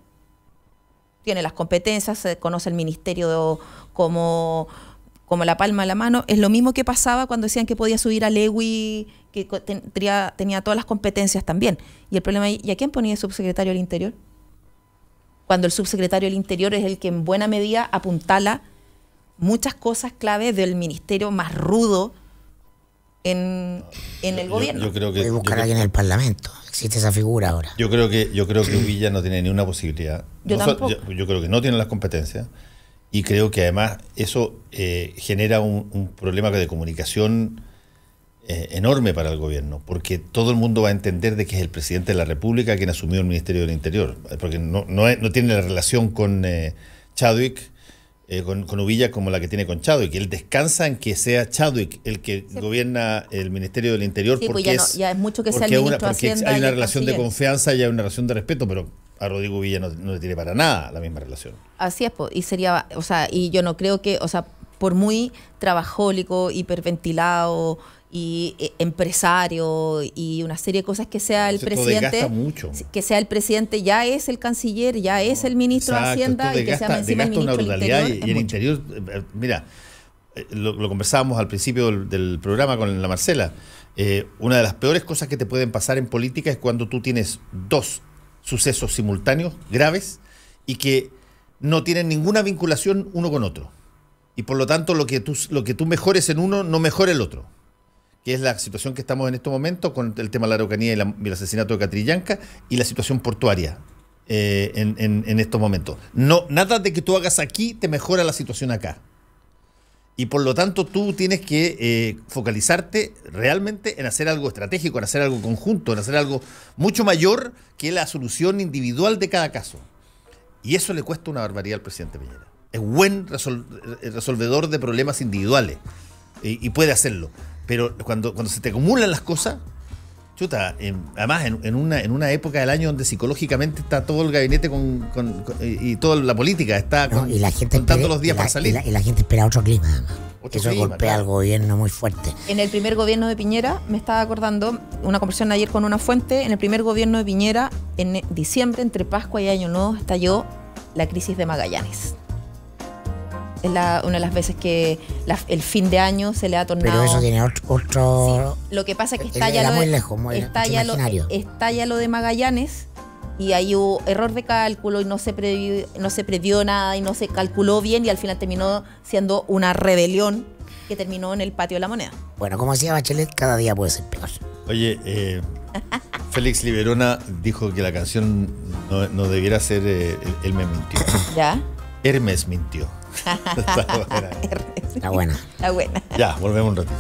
Tiene las competencias, se conoce el ministerio como la palma de la mano. Es lo mismo que pasaba cuando decían que podía subir a Lewy, que tenía todas las competencias también. Y el problema, ¿y a quién ponía el subsecretario del Interior? Cuando el subsecretario del Interior es el que en buena medida apuntala muchas cosas claves del ministerio más rudo en el gobierno. Yo creo que buscar a alguien en el Parlamento. Existe esa figura ahora. Yo creo que Uvilla no tiene ni una posibilidad. Yo creo que no tiene las competencias, y creo que además eso genera un problema de comunicación enorme para el gobierno, porque todo el mundo va a entender de que es el presidente de la República quien asumió el Ministerio del Interior, porque no tiene la relación con Chadwick, con Uvilla como la que tiene con Chadwick. Él descansa en que sea Chadwick el que gobierna el Ministerio del Interior, sí, porque ya es mucho que sea el ministro de Hacienda, hay una relación de confianza y hay una relación de respeto, pero a Rodrigo Uvilla no le tiene para nada la misma relación. Así es, y sería, o sea, y yo no creo que, o sea, por muy trabajólico, hiperventilado y empresario y una serie de cosas que sea el presidente, que sea el presidente, ya es el canciller, ya es el ministro de Hacienda, y que sea encima el ministro del Interior. Y el Interior, mira, lo conversábamos al principio del programa con la Marcela, una de las peores cosas que te pueden pasar en política es cuando tú tienes dos sucesos simultáneos, graves, y que no tienen ninguna vinculación uno con otro. Y por lo tanto lo que tú mejores en uno no mejora el otro. que es la situación que estamos en estos momentos con el tema de la Araucanía y el asesinato de Catrillanca y la situación portuaria en estos momentos. No, nada de que tú hagas aquí te mejora la situación acá. Y por lo tanto tú tienes que focalizarte realmente en hacer algo estratégico, en hacer algo conjunto, en hacer algo mucho mayor que la solución individual de cada caso. Y eso le cuesta una barbaridad al presidente Piñera. Es buen resolvedor de problemas individuales y puede hacerlo. Pero cuando se te acumulan las cosas, chuta, además en una época del año donde psicológicamente está todo el gabinete y toda la política está y la gente contando los días para salir. Y la gente espera otro clima, además. Eso clima, golpea claro. al gobierno muy fuerte. En el primer gobierno de Piñera, me estaba acordando, una conversación ayer con una fuente, en el primer gobierno de Piñera, en diciembre, entre Pascua y Año Nuevo, estalló la crisis de Magallanes. Es una de las veces que el fin de año se le ha tornado... Pero eso tiene otro... Sí. Lo que pasa es que estalla lo de Magallanes y ahí hubo error de cálculo y no se previó nada y no se calculó bien y al final terminó siendo una rebelión que terminó en el Patio de la Moneda. Bueno, como decía Bachelet, cada día puede ser peor. Oye, Félix Liberona dijo que la canción no debiera ser Él me mintió. ¿Ya? Hermes mintió. Está buena. Está buena. Ya, volvemos un ratito.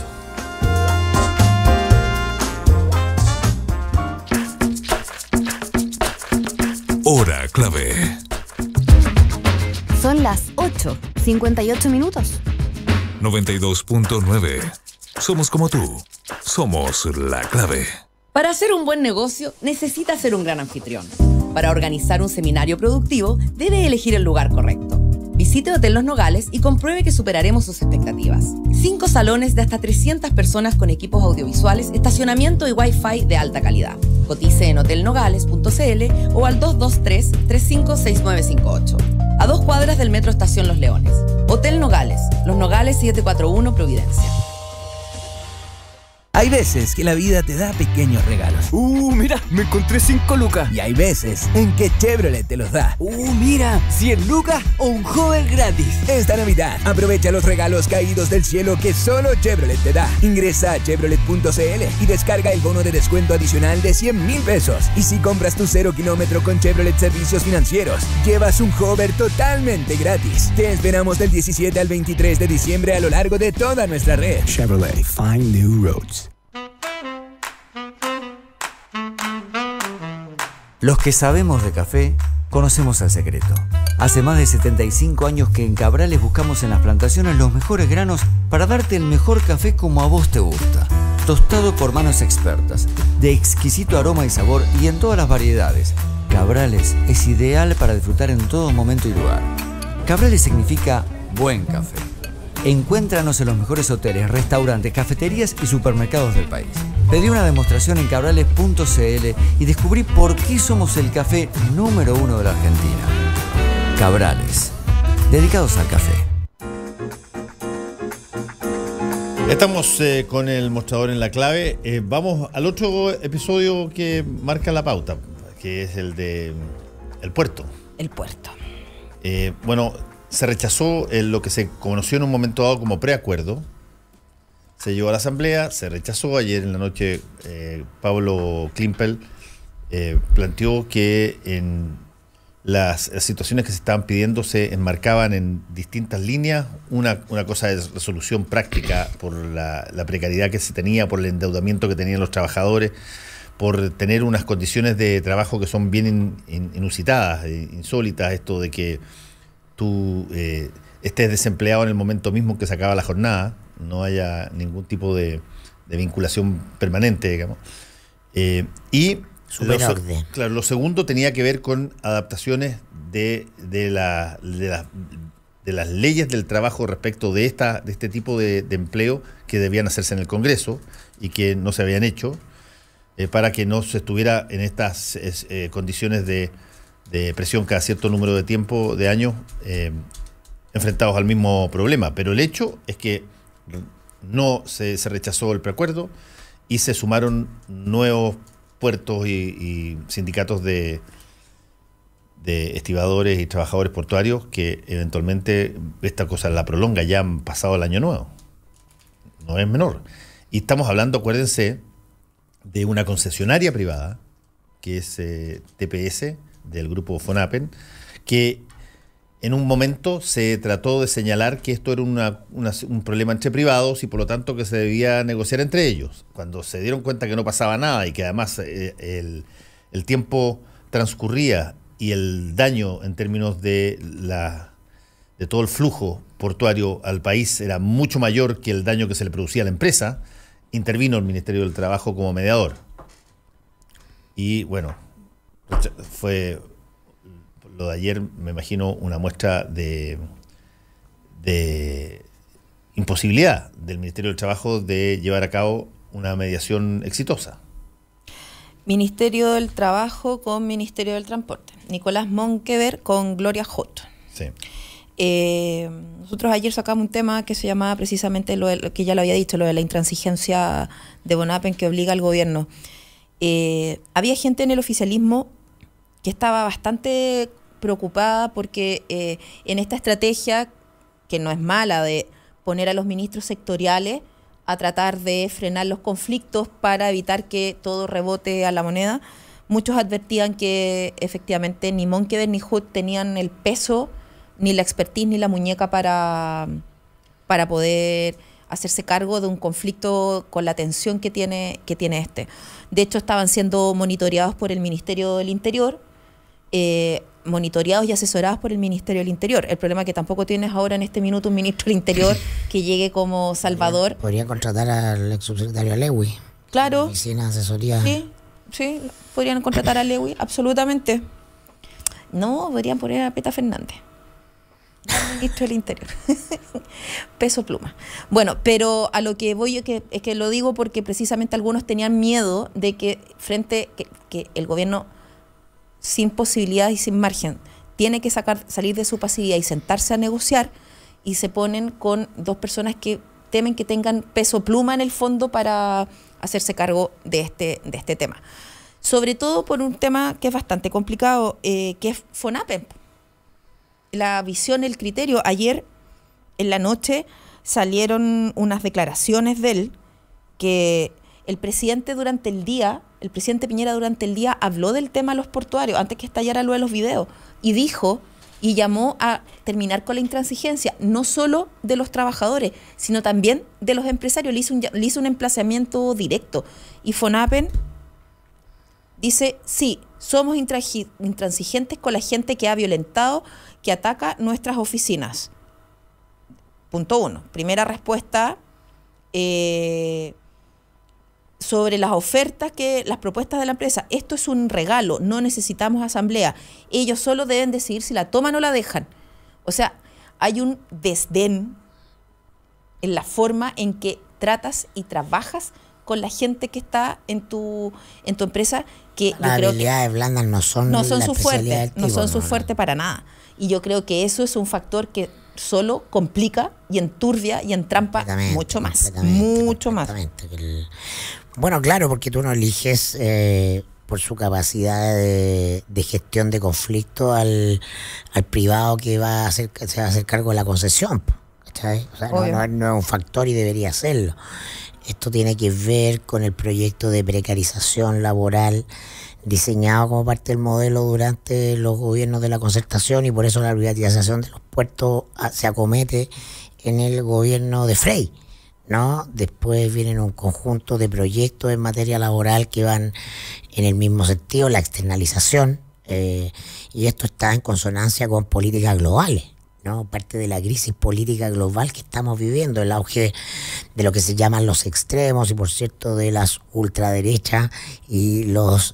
Hora clave. Son las 8:58 minutos. 92.9. Somos como tú. Somos la clave. Para hacer un buen negocio, necesita ser un gran anfitrión. Para organizar un seminario productivo, debe elegir el lugar correcto. Visite Hotel Los Nogales y compruebe que superaremos sus expectativas. 5 salones de hasta 300 personas con equipos audiovisuales, estacionamiento y Wi-Fi de alta calidad. Cotice en hotelnogales.cl o al 223-356958. A 2 cuadras del Metro Estación Los Leones. Hotel Nogales, Los Nogales 741 Providencia. Hay veces que la vida te da pequeños regalos. Mira, me encontré 5 lucas. Y hay veces en que Chevrolet te los da. Mira, 100 lucas o un joven gratis. Esta Navidad, aprovecha los regalos caídos del cielo que solo Chevrolet te da. Ingresa a Chevrolet.cl y descarga el bono de descuento adicional de 100,000 pesos. Y si compras tu 0 kilómetro con Chevrolet Servicios Financieros, llevas un hover totalmente gratis. Te esperamos del 17 al 23 de diciembre a lo largo de toda nuestra red. Chevrolet, find new roads. Los que sabemos de café, conocemos el secreto. Hace más de 75 años que en Cabrales buscamos en las plantaciones los mejores granos para darte el mejor café como a vos te gusta. Tostado por manos expertas, de exquisito aroma y sabor y en todas las variedades. Cabrales es ideal para disfrutar en todo momento y lugar. Cabrales significa buen café. Encuéntranos en los mejores hoteles, restaurantes, cafeterías y supermercados del país. Pedí una demostración en cabrales.cl y descubrí por qué somos el café número 1 de la Argentina. Cabrales, dedicados al café. Estamos con el mostrador en la clave. Vamos al otro episodio que marca la pauta, que es el de el puerto. El puerto. Bueno, se rechazó lo que se conoció en un momento dado como preacuerdo. Se llevó a la asamblea, se rechazó. Ayer en la noche Pablo Klimpel planteó que en las situaciones que se estaban pidiendo se enmarcaban en distintas líneas. Una cosa de resolución práctica por la precariedad que se tenía, por el endeudamiento que tenían los trabajadores, por tener unas condiciones de trabajo que son bien inusitadas, insólitas, esto de que tú estés desempleado en el momento mismo que se acaba la jornada, no haya ningún tipo de vinculación permanente, digamos. Y lo segundo tenía que ver con adaptaciones de las leyes del trabajo respecto de este tipo de empleo que debían hacerse en el Congreso y que no se habían hecho, para que no se estuviera en estas condiciones de presión cada cierto número de tiempo, de años, enfrentados al mismo problema. Pero el hecho es que no se rechazó el preacuerdo y se sumaron nuevos puertos y sindicatos de estibadores y trabajadores portuarios que eventualmente esta cosa la prolonga. Ya han pasado el año nuevo, no es menor. Y estamos hablando, acuérdense, de una concesionaria privada, que es TPS, del grupo Fonapen, que en un momento se trató de señalar que esto era un problema entre privados y por lo tanto que se debía negociar entre ellos. Cuando se dieron cuenta que no pasaba nada y que además el tiempo transcurría y el daño en términos de todo el flujo portuario al país era mucho mayor que el daño que se le producía a la empresa, intervino el Ministerio del Trabajo como mediador. Y bueno, fue lo de ayer, me imagino, una muestra de imposibilidad del Ministerio del Trabajo de llevar a cabo una mediación exitosa. Ministerio del Trabajo con Ministerio del Transporte. Nicolás Monkever con Gloria Hot. Sí. Nosotros ayer sacamos un tema que se llamaba precisamente lo que ya lo había dicho, lo de la intransigencia de Fonapen que obliga al gobierno. Había gente en el oficialismo que estaba bastante preocupada porque en esta estrategia, que no es mala, de poner a los ministros sectoriales a tratar de frenar los conflictos para evitar que todo rebote a la moneda, muchos advertían que efectivamente ni Monkever ni Hood tenían el peso, ni la expertise, ni la muñeca para poder hacerse cargo de un conflicto con la tensión que tiene este. De hecho, estaban siendo monitoreados por el Ministerio del Interior, monitoreados y asesorados por el Ministerio del Interior. El problema es que tampoco tienes ahora en este minuto un ministro del Interior que llegue como salvador. Podrían contratar al ex subsecretario Lewy. Claro. Oficina de asesoría. Sí, podrían contratar a Lewy, absolutamente. No, podrían poner a Peta Fernández, ministro del Interior. Peso pluma. Bueno, pero a lo que voy es que lo digo porque precisamente algunos tenían miedo de que que el gobierno, sin posibilidades y sin margen, tiene que salir de su pasividad y sentarse a negociar, y se ponen con dos personas que temen que tengan peso pluma en el fondo para hacerse cargo de este tema. Sobre todo por un tema que es bastante complicado, que es Fonapen. La visión, el criterio. Ayer en la noche salieron unas declaraciones de él que el presidente Piñera durante el día habló del tema de los portuarios antes que estallara lo de los videos y dijo y llamó a terminar con la intransigencia, no solo de los trabajadores, sino también de los empresarios. Le hizo un emplazamiento directo. Y Fonapen dice, sí, somos intransigentes con la gente que ha violentado, que ataca nuestras oficinas. Punto 1. Primera respuesta sobre las ofertas, las propuestas de la empresa. Esto es un regalo, no necesitamos asamblea. Ellos solo deben decidir si la toman o la dejan. O sea, hay un desdén en la forma en que tratas y trabajas con la gente que está en tu empresa, que las yo creo habilidades blandas no son su fuerte, no son su fuerte para nada. Y yo creo que eso es un factor que solo complica y enturbia y entrampa mucho más. Bueno, claro, porque tú no eliges por su capacidad de gestión de conflicto al privado que se va a hacer cargo de la concesión, ¿cachai? O sea, no es un factor y debería hacerlo. Esto tiene que ver con el proyecto de precarización laboral diseñado como parte del modelo durante los gobiernos de la concertación, y por eso la privatización de los puertos se acomete en el gobierno de Frey, ¿no? Después vienen un conjunto de proyectos en materia laboral que van en el mismo sentido, la externalización, y esto está en consonancia con políticas globales, ¿no? Parte de la crisis política global que estamos viviendo, el auge de lo que se llaman los extremos, y por cierto de las ultraderechas, y el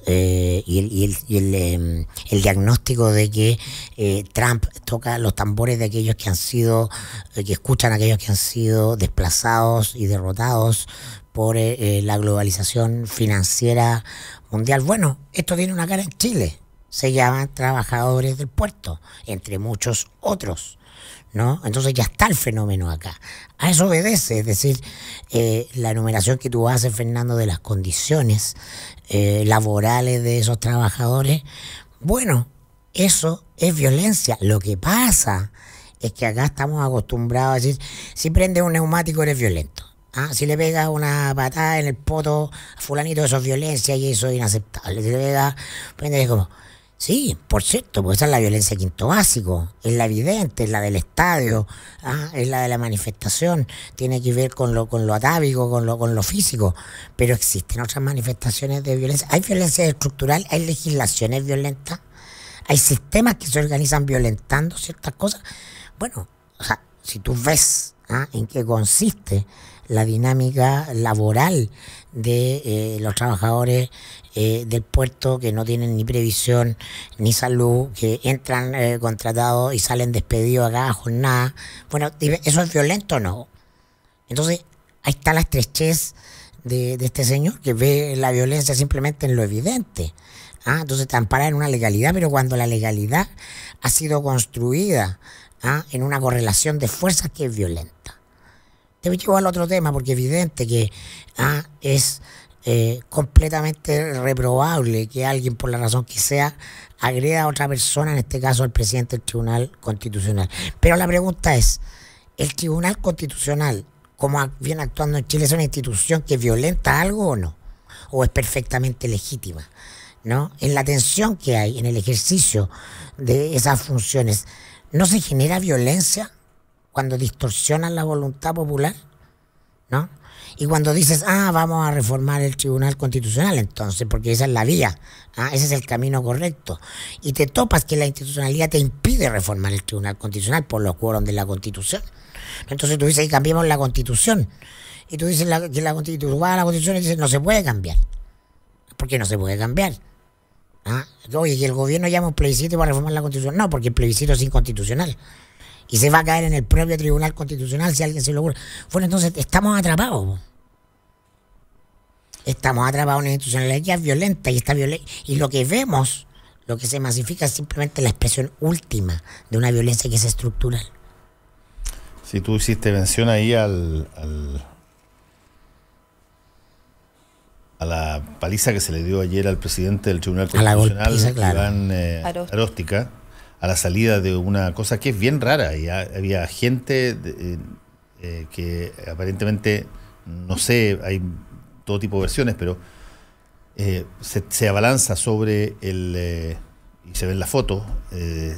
diagnóstico de que Trump toca los tambores de aquellos que escuchan a aquellos que han sido desplazados y derrotados por la globalización financiera mundial. Bueno, esto tiene una cara en Chile, se llaman trabajadores del puerto, entre muchos otros, ¿no? Entonces ya está el fenómeno acá. A eso obedece, es decir, la enumeración que tú haces, Fernando, de las condiciones laborales de esos trabajadores. Bueno, eso es violencia. Lo que pasa es que acá estamos acostumbrados a decir, si prendes un neumático eres violento. Si le pega una patada en el poto a fulanito, eso es violencia y eso es inaceptable. Si le pega, prende como... Sí, por cierto, porque esa es la violencia de quinto básico, es la evidente, es la del estadio, es la de la manifestación, tiene que ver con lo atávico, con lo físico, pero existen otras manifestaciones de violencia. Hay violencia estructural, hay legislaciones violentas, hay sistemas que se organizan violentando ciertas cosas. Bueno, o sea, si tú ves en qué consiste la dinámica laboral de los trabajadores del puerto, que no tienen ni previsión ni salud, que entran contratados y salen despedidos a cada jornada. Bueno, ¿eso es violento o no? Entonces, ahí está la estrechez de este señor, que ve la violencia simplemente en lo evidente. Entonces te ampara en una legalidad, pero cuando la legalidad ha sido construida en una correlación de fuerzas que es violenta. Te llevo al otro tema, porque es evidente que es completamente reprobable que alguien, por la razón que sea, agreda a otra persona, en este caso al presidente del Tribunal Constitucional. Pero la pregunta es, ¿el Tribunal Constitucional, como viene actuando en Chile, es una institución que violenta algo o no? ¿O es perfectamente legítima? ¿No? En la tensión que hay en el ejercicio de esas funciones, ¿no se genera violencia cuando distorsionan la voluntad popular? ¿No? Y cuando dices, vamos a reformar el Tribunal Constitucional, entonces, porque esa es la vía, ese es el camino correcto, y te topas que la institucionalidad te impide reformar el Tribunal Constitucional por los quórums de la Constitución. Entonces tú dices, cambiemos la Constitución, y tú dices que la Constitución, vas a la Constitución y dices, no se puede cambiar. ¿Por qué no se puede cambiar? Oye, que el gobierno llama un plebiscito para reformar la Constitución. No, porque el plebiscito es inconstitucional y se va a caer en el propio Tribunal Constitucional si alguien se lo ocurre. Bueno, entonces estamos atrapados. Estamos atrapados en una institucionalidad que es violenta, y lo que vemos, lo que se masifica, es simplemente la expresión última de una violencia que es estructural. Si tú hiciste mención ahí a la paliza que se le dio ayer al presidente del Tribunal Constitucional, Iván Aróstica, a la salida de una cosa que es bien rara. Y había gente que aparentemente, no sé, hay todo tipo de versiones, pero se abalanza sobre y se ve en la foto,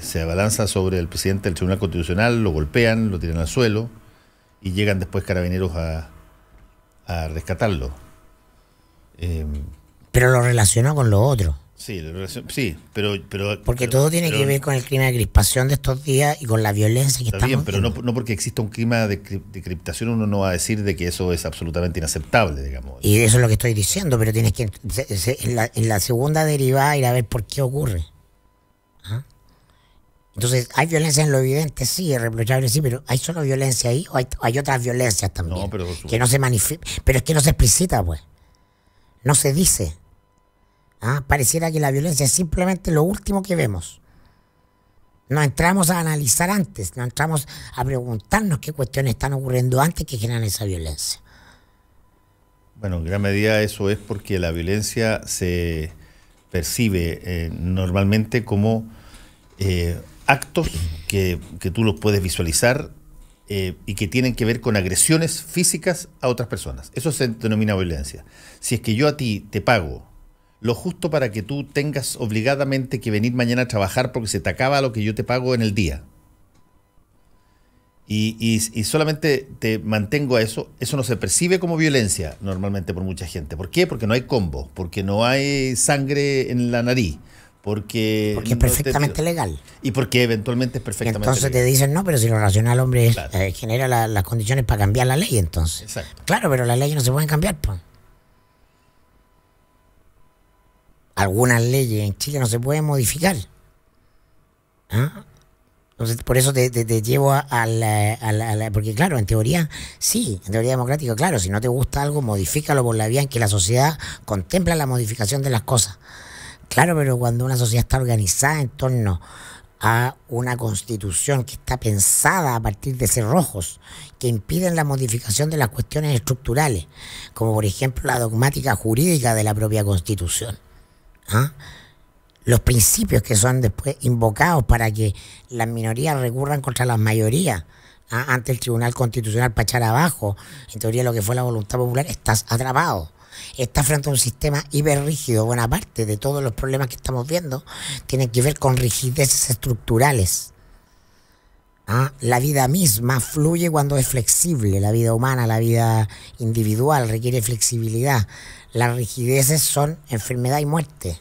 se abalanza sobre el presidente del Tribunal Constitucional, lo golpean, lo tiran al suelo y llegan después carabineros a rescatarlo. Pero lo relacionó con lo otro. Sí, pero porque todo tiene que ver con el clima de crispación de estos días y con la violencia que estamos bien, pero no porque exista un clima de criptación uno no va a decir de que eso es absolutamente inaceptable, digamos. Y eso es lo que estoy diciendo, pero tienes que en la segunda derivada ir a ver por qué ocurre. Entonces, ¿hay violencia en lo evidente? Sí, es reprochable, sí, pero ¿hay solo violencia ahí o hay otras violencias también? No, pero que no se manifiesta, pero es que no se explicita, pues. No se dice. Pareciera que la violencia es simplemente lo último que vemos. No entramos a analizar antes, no entramos a preguntarnos qué cuestiones están ocurriendo antes que generan esa violencia. Bueno, en gran medida eso es porque la violencia se percibe normalmente como actos que tú los puedes visualizar y que tienen que ver con agresiones físicas a otras personas. Eso se denomina violencia. Si es que yo a ti te pago lo justo para que tú tengas obligadamente que venir mañana a trabajar porque se te acaba lo que yo te pago en el día, y solamente te mantengo a eso no se percibe como violencia normalmente por mucha gente. ¿Por qué? Porque no hay combo, porque no hay sangre en la nariz, porque es perfectamente legal. Y porque eventualmente es perfectamente legal. Entonces te dicen, no, pero si lo racional, hombre, claro, genera las condiciones para cambiar la ley, entonces. Exacto. Claro, pero las leyes no se pueden cambiar, pues. Algunas leyes en Chile no se pueden modificar. Entonces, por eso te llevo porque claro, en teoría, sí, en teoría democrática, claro, si no te gusta algo, modifícalo por la vía en que la sociedad contempla la modificación de las cosas. Claro, pero cuando una sociedad está organizada en torno a una constitución que está pensada a partir de cerrojos que impiden la modificación de las cuestiones estructurales, como por ejemplo la dogmática jurídica de la propia constitución, los principios que son después invocados para que las minorías recurran contra las mayorías, ante el Tribunal Constitucional para echar abajo, en teoría, lo que fue la voluntad popular, estás atrapado. Estás frente a un sistema hiperrígido. Buena parte de todos los problemas que estamos viendo tienen que ver con rigideces estructurales. La vida misma fluye cuando es flexible. La vida humana, la vida individual requiere flexibilidad. Las rigideces son enfermedad y muerte.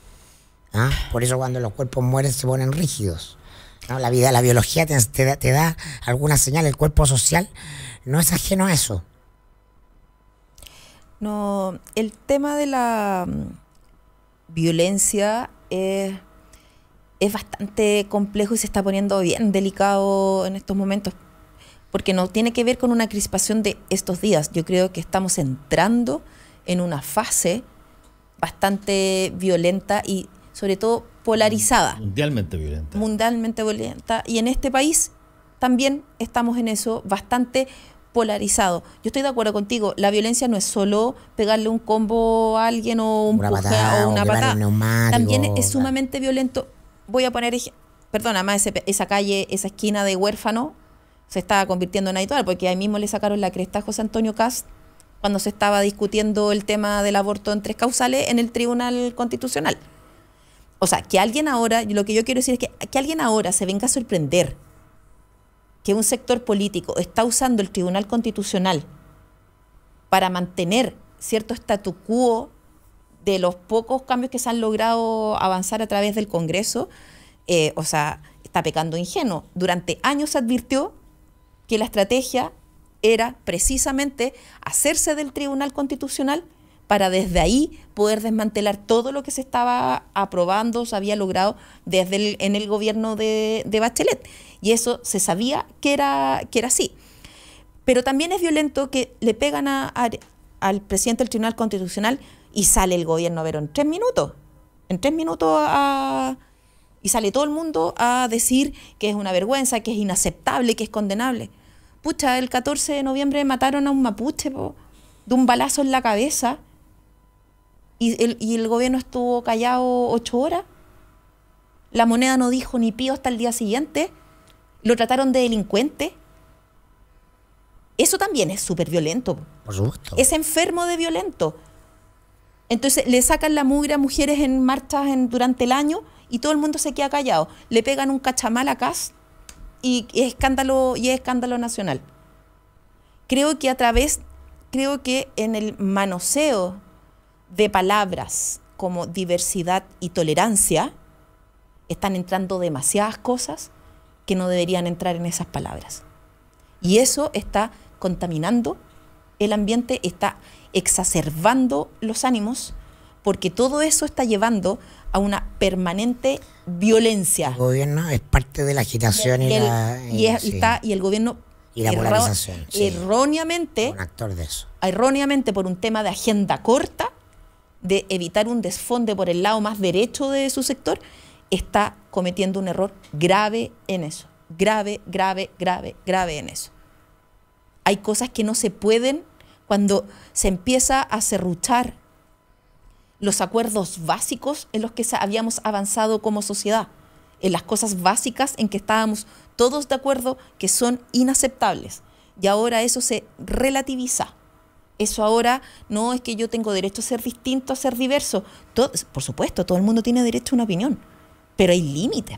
Por eso cuando los cuerpos mueren se ponen rígidos. La biología te da alguna señal. El cuerpo social no es ajeno a eso. No, el tema de la violencia es bastante complejo y se está poniendo bien delicado en estos momentos, porque no tiene que ver con una crispación de estos días. Yo creo que estamos entrando en una fase bastante violenta y sobre todo polarizada. Mundialmente violenta. Mundialmente violenta. Y en este país también estamos en eso, bastante polarizado. Yo estoy de acuerdo contigo. La violencia no es solo pegarle un combo a alguien o una patada. También es sumamente violento. Voy a poner, además esa calle, esa esquina de Huérfano se está convirtiendo en habitual, porque ahí mismo le sacaron la cresta a José Antonio Kast cuando se estaba discutiendo el tema del aborto en 3 causales en el Tribunal Constitucional. O sea, que alguien ahora, lo que yo quiero decir es que alguien ahora se venga a sorprender que un sector político está usando el Tribunal Constitucional para mantener cierto statu quo de los pocos cambios que se han logrado avanzar a través del Congreso, está pecando ingenuo. Durante años se advirtió que la estrategia era precisamente hacerse del Tribunal Constitucional para desde ahí poder desmantelar todo lo que se estaba aprobando, se había logrado en el gobierno de Bachelet. Y eso se sabía que era así. Pero también es violento que le pegan al presidente del Tribunal Constitucional y sale el gobierno, pero en 3 minutos. En 3 minutos y sale todo el mundo a decir que es una vergüenza, que es inaceptable, que es condenable. Pucha, el 14 de noviembre mataron a un mapuche de un balazo en la cabeza y el gobierno estuvo callado 8 horas. La Moneda no dijo ni pío hasta el día siguiente. Lo trataron de delincuente. Eso también es súper violento. Por supuesto. Es enfermo de violento. Entonces le sacan la mugre a mujeres en marchas durante el año y todo el mundo se queda callado. Le pegan un cachamal a Kast y es escándalo nacional. Creo que en el manoseo de palabras como diversidad y tolerancia están entrando demasiadas cosas que no deberían entrar en esas palabras. Y eso está contaminando el ambiente, está exacerbando los ánimos, porque todo eso está llevando a una permanente violencia. El gobierno es parte de la agitación y el gobierno y la polarización, erróneamente, un actor de eso. Erróneamente, por un tema de agenda corta, de evitar un desfonde por el lado más derecho de su sector, está cometiendo un error grave en eso. Grave en eso. Hay cosas que no se pueden cuando se empieza a serruchar los acuerdos básicos en los que habíamos avanzado como sociedad, en las cosas básicas en que estábamos todos de acuerdo que son inaceptables. Y ahora eso se relativiza. Eso ahora no es que yo tengo derecho a ser distinto, a ser diverso. Por supuesto, todo el mundo tiene derecho a una opinión, pero hay límites.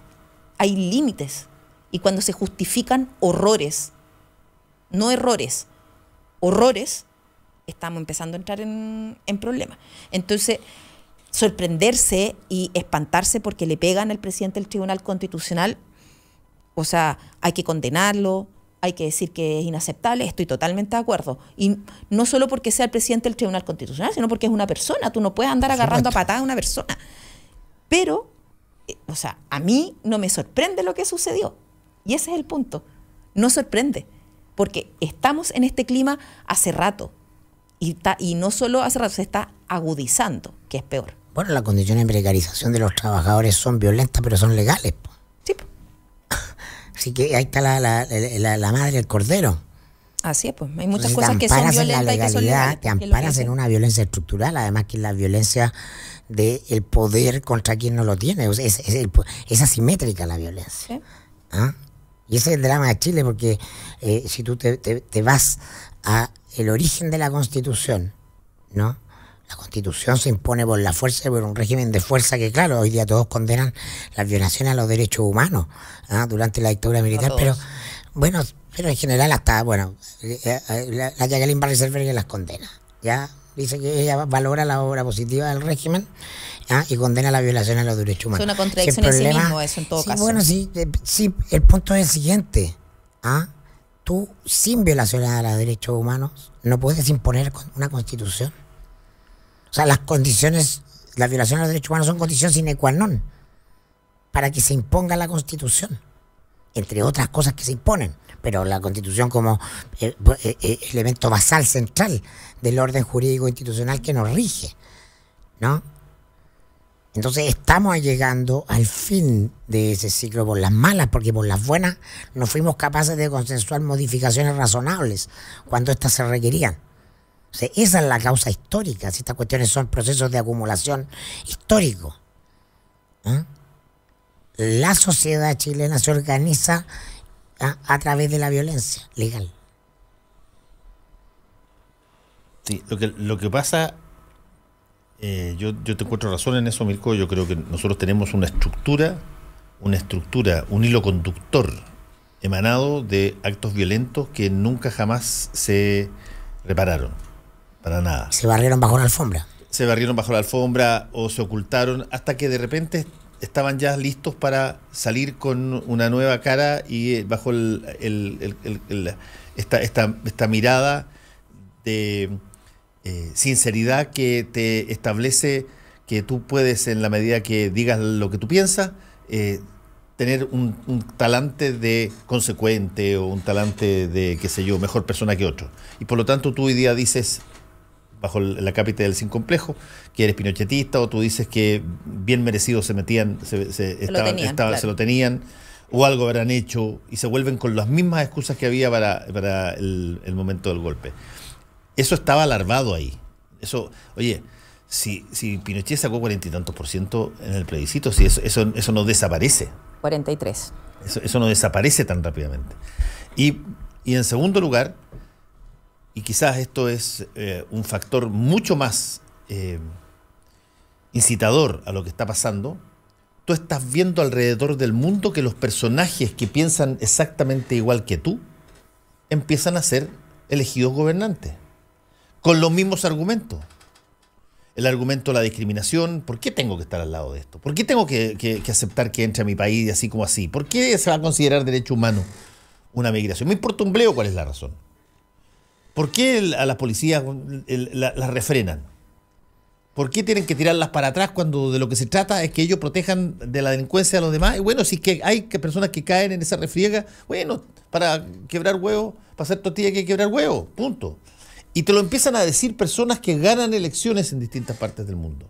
Hay límites. Y cuando se justifican horrores, no errores, horrores, estamos empezando a entrar en problemas. Entonces, sorprenderse y espantarse porque le pegan al presidente del Tribunal Constitucional, o sea, hay que condenarlo, hay que decir que es inaceptable, estoy totalmente de acuerdo. Y no solo porque sea el presidente del Tribunal Constitucional, sino porque es una persona, tú no puedes andar agarrando a patadas a una persona. Pero, a mí no me sorprende lo que sucedió. Y ese es el punto. No sorprende, porque estamos en este clima hace rato. Y no solo hace rato, se está agudizando, que es peor. Bueno, las condiciones de precarización de los trabajadores son violentas, pero son legales. Sí. Así que ahí está la madre del cordero. Así es, pues hay muchas cosas que son violentas y que son legales. Te amparas en una violencia estructural, además que es la violencia del poder contra quien no lo tiene. Es asimétrica la violencia. ¿Sí? Y ese es el drama de Chile, porque si tú te vas a el origen de la Constitución, ¿no? La Constitución se impone por la fuerza, por un régimen de fuerza que, claro, hoy día todos condenan las violaciones a los derechos humanos durante la dictadura militar, pero bueno, pero en general hasta, bueno, la Jacqueline Barry las condena, ¿ya? Dice que ella valora la obra positiva del régimen y condena la violación a los derechos humanos. Es una contradicción en sí mismo eso, en todo caso. Bueno, sí, el punto es el siguiente. Tú, sin violaciones a los derechos humanos, no puedes imponer una constitución. O sea, las condiciones, la violación a los derechos humanos son condiciones sine qua non para que se imponga la constitución, entre otras cosas que se imponen. Pero la Constitución como elemento basal, central del orden jurídico institucional que nos rige, ¿no? Entonces estamos llegando al fin de ese ciclo por las malas, porque por las buenas no fuimos capaces de consensuar modificaciones razonables cuando éstas se requerían. O sea, esa es la causa histórica, si estas cuestiones son procesos de acumulación histórico. La sociedad chilena se organiza a través de la violencia legal. Sí, lo que pasa, yo te encuentro razón en eso, Mirko. Yo creo que nosotros tenemos una estructura, un hilo conductor emanado de actos violentos que nunca jamás se repararon, para nada. Se barrieron bajo la alfombra. Se barrieron bajo la alfombra o se ocultaron hasta que de repente estaban ya listos para salir con una nueva cara y bajo esta mirada de sinceridad que te establece que tú puedes, en la medida que digas lo que tú piensas, tener un talante de consecuente o un talante de, qué sé yo, mejor persona que otro. Y por lo tanto tú hoy día dices, bajo la cápita del sin complejo, que eres pinochetista, o tú dices que bien merecido se lo tenían, o algo habrán hecho, y se vuelven con las mismas excusas que había para el momento del golpe. Eso estaba alarmado ahí. Eso, oye, si Pinochet sacó 40 y tantos % en el plebiscito, si eso no desaparece. 43. Eso no desaparece tan rápidamente. Y en segundo lugar, y quizás esto es un factor mucho más incitador a lo que está pasando, tú estás viendo alrededor del mundo que los personajes que piensan exactamente igual que tú empiezan a ser elegidos gobernantes, con los mismos argumentos. El argumento de la discriminación, ¿por qué tengo que estar al lado de esto? ¿Por qué tengo que aceptar que entre a mi país así como así? ¿Por qué se va a considerar derecho humano una migración? Me importa un bledo cuál es la razón. ¿Por qué a las policías las refrenan? ¿Por qué tienen que tirarlas para atrás cuando de lo que se trata es que ellos protejan de la delincuencia a los demás? Y bueno, si es que hay personas que caen en esa refriega, bueno, para quebrar huevos, para hacer tortilla hay que quebrar huevos, punto. Y te lo empiezan a decir personas que ganan elecciones en distintas partes del mundo.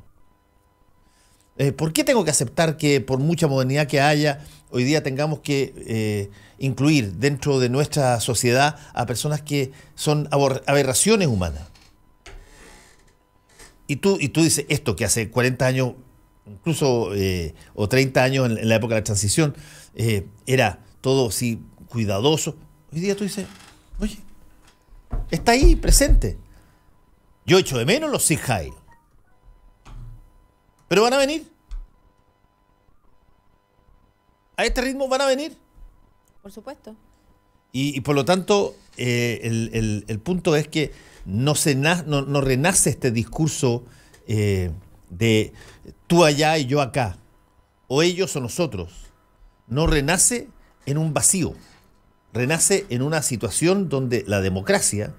¿Por qué tengo que aceptar que por mucha modernidad que haya, hoy día tengamos que incluir dentro de nuestra sociedad a personas que son aberraciones humanas? Y tú dices esto que hace 40 años, incluso o 30 años en la época de la transición, era todo así cuidadoso. Hoy día tú dices, oye, está ahí presente. Yo echo de menos los Sig Heil, pero van a venir. A este ritmo van a venir. Por supuesto. Y por lo tanto, el punto es que no renace este discurso de tú allá y yo acá, o ellos o nosotros. No renace en un vacío. Renace en una situación donde la democracia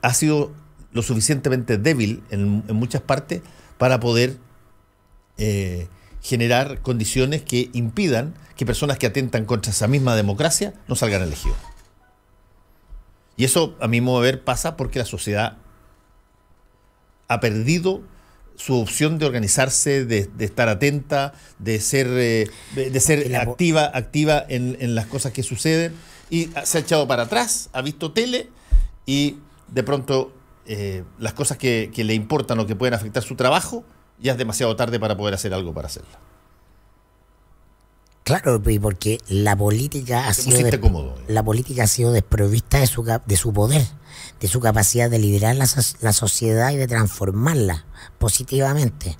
ha sido lo suficientemente débil en muchas partes para poder generar condiciones que impidan que personas que atentan contra esa misma democracia no salgan elegidos. Y eso, a mi modo de ver, pasa porque la sociedad ha perdido su opción de organizarse, de estar atenta, de ser activa en las cosas que suceden, y se ha echado para atrás, ha visto tele y de pronto las cosas que le importan o que pueden afectar su trabajo, ya es demasiado tarde para poder hacer algo para hacerla. Claro, y porque la política ha sido cómodo. La política ha sido desprovista de su poder, de su capacidad de liderar la sociedad y de transformarla positivamente.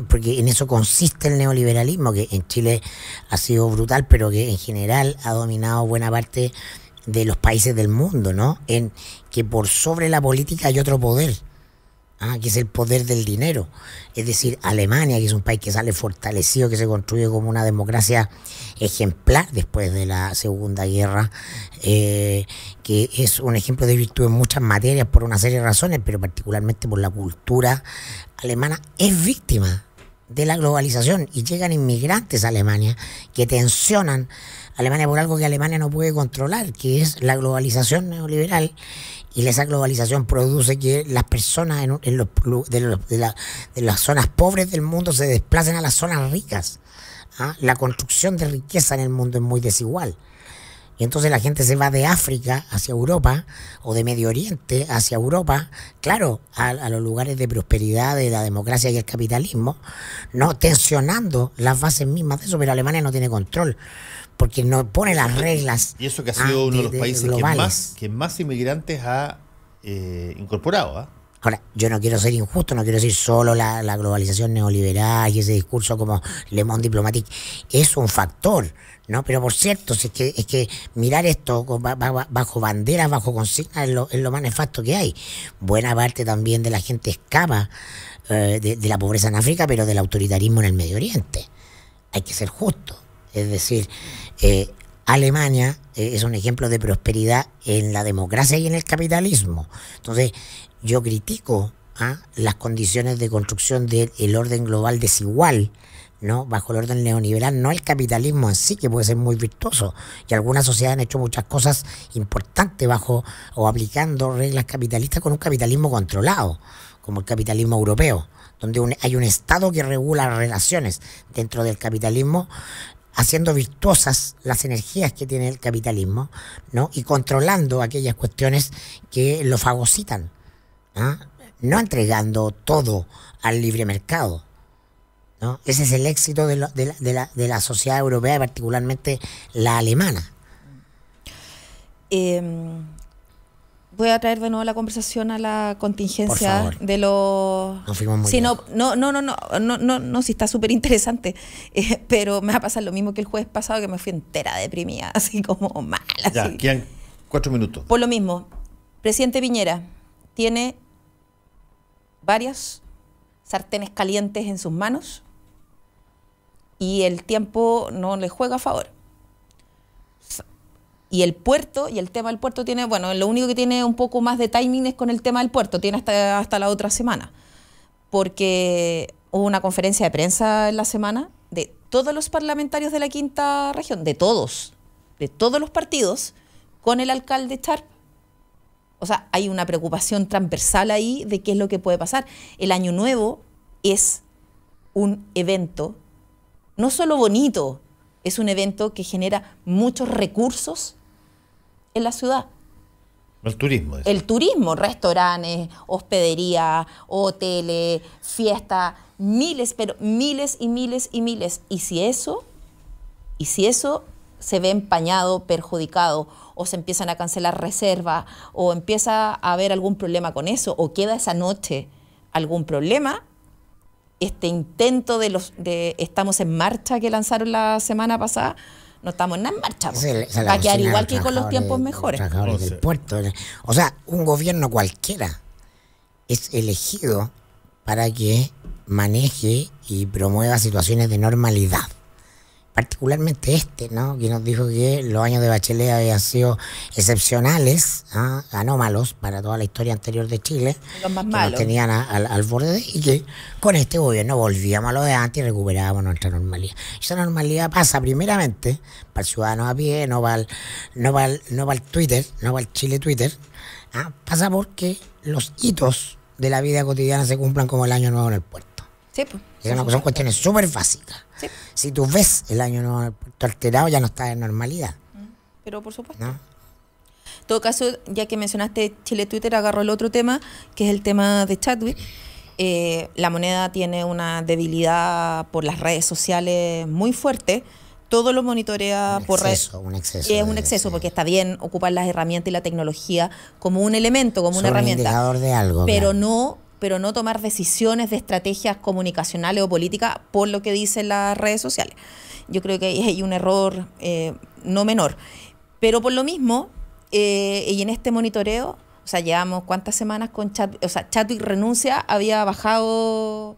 Porque en eso consiste el neoliberalismo, que en Chile ha sido brutal, pero que en general ha dominado buena parte de los países del mundo, ¿no? En que por sobre la política hay otro poder, que es el poder del dinero. Es decir, Alemania, que es un país que sale fortalecido, que se construye como una democracia ejemplar después de la Segunda Guerra, que es un ejemplo de virtud en muchas materias por una serie de razones, pero particularmente por la cultura alemana, es víctima de la globalización, y llegan inmigrantes a Alemania que tensionan Alemania por algo que Alemania no puede controlar, que es la globalización neoliberal. Y esa globalización produce que las personas de las zonas pobres del mundo se desplacen a las zonas ricas. La construcción de riqueza en el mundo es muy desigual. Y entonces la gente se va de África hacia Europa, o de Medio Oriente hacia Europa, claro, a los lugares de prosperidad, de la democracia y el capitalismo, no tensionando las bases mismas de eso, pero Alemania no tiene control, porque no pone las reglas. Y eso que ha sido uno de los países que más inmigrantes ha incorporado. Ahora, yo no quiero ser injusto, no quiero decir solo la globalización neoliberal y ese discurso como Le Monde Diplomatique es un factor, ¿no? Pero por cierto, es que mirar esto bajo banderas, bajo consignas, es lo más nefasto que hay. Buena parte también de la gente escapa de la pobreza en África, pero del autoritarismo en el Medio Oriente. Hay que ser justo. Es decir, Alemania es un ejemplo de prosperidad en la democracia y en el capitalismo. Entonces, yo critico las condiciones de construcción del orden global desigual, ¿no? Bajo el orden neoliberal, no el capitalismo en sí, que puede ser muy virtuoso. Y algunas sociedades han hecho muchas cosas importantes bajo o aplicando reglas capitalistas con un capitalismo controlado, como el capitalismo europeo, donde hay un Estado que regula las relaciones dentro del capitalismo, haciendo virtuosas las energías que tiene el capitalismo, ¿no? Y controlando aquellas cuestiones que lo fagocitan, no entregando todo al libre mercado, ¿no? Ese es el éxito de la sociedad europea, y particularmente la alemana. Voy a traer de nuevo la conversación a la contingencia de los... No fuimos muy sí, no, sí está súper interesante, pero me va a pasar lo mismo que el jueves pasado, que me fui entera deprimida, así como mal. Ya, así. quedan 4 minutos. Por lo mismo, presidente Piñera tiene varias sartenes calientes en sus manos y el tiempo no le juega a favor. Y el puerto, y el tema del puerto tiene, bueno, lo único que tiene un poco más de timing es con el tema del puerto, tiene hasta la otra semana, porque hubo una conferencia de prensa en la semana de todos los parlamentarios de la quinta región, de todos los partidos, con el alcalde Charp. O sea, hay una preocupación transversal ahí de qué es lo que puede pasar. El Año Nuevo es un evento, no solo bonito, es un evento que genera muchos recursos en la ciudad. El turismo. El turismo, restaurantes, hospedería, hoteles, fiestas, miles, pero miles y miles y miles. Y si eso se ve empañado, perjudicado, o se empiezan a cancelar reservas, o empieza a haber algún problema con eso, o queda esa noche algún problema, este intento de Estamos en Marcha que lanzaron la semana pasada, no estamos en marcha. Va a quedar igual que con los tiempos mejores. Del puerto. O sea, un gobierno cualquiera es elegido para que maneje y promueva situaciones de normalidad. Particularmente ¿no? Que nos dijo que los años de Bachelet habían sido excepcionales, anómalos para toda la historia anterior de Chile, los más que malos. nos tenían al borde, y que con este gobierno volvíamos a lo de antes y recuperábamos nuestra normalidad. Esa normalidad pasa primeramente para el ciudadano a pie, no para el Twitter, no para el Chile Twitter, pasa porque los hitos de la vida cotidiana se cumplan como el Año Nuevo en el puerto. Sí, pues. Son cuestiones súper básicas. Sí. Si tú ves el Año Nuevo en el puerto alterado, ya no está en normalidad. Pero por supuesto. ¿No? En todo caso, ya que mencionaste Chile Twitter, agarro el otro tema, que es el tema de Chadwick. La moneda tiene una debilidad por las redes sociales muy fuerte. todo lo monitorea por redes. Un exceso. Es un exceso, porque está bien ocupar las herramientas y la tecnología como un elemento, como una herramienta. Un indicador de algo. Pero claro. no tomar decisiones de estrategias comunicacionales o políticas por lo que dicen las redes sociales. Yo creo que hay un error no menor. Pero por lo mismo, y en este monitoreo, o sea, llevamos cuántas semanas con Chadwick, o sea, Chadwick renuncia, había bajado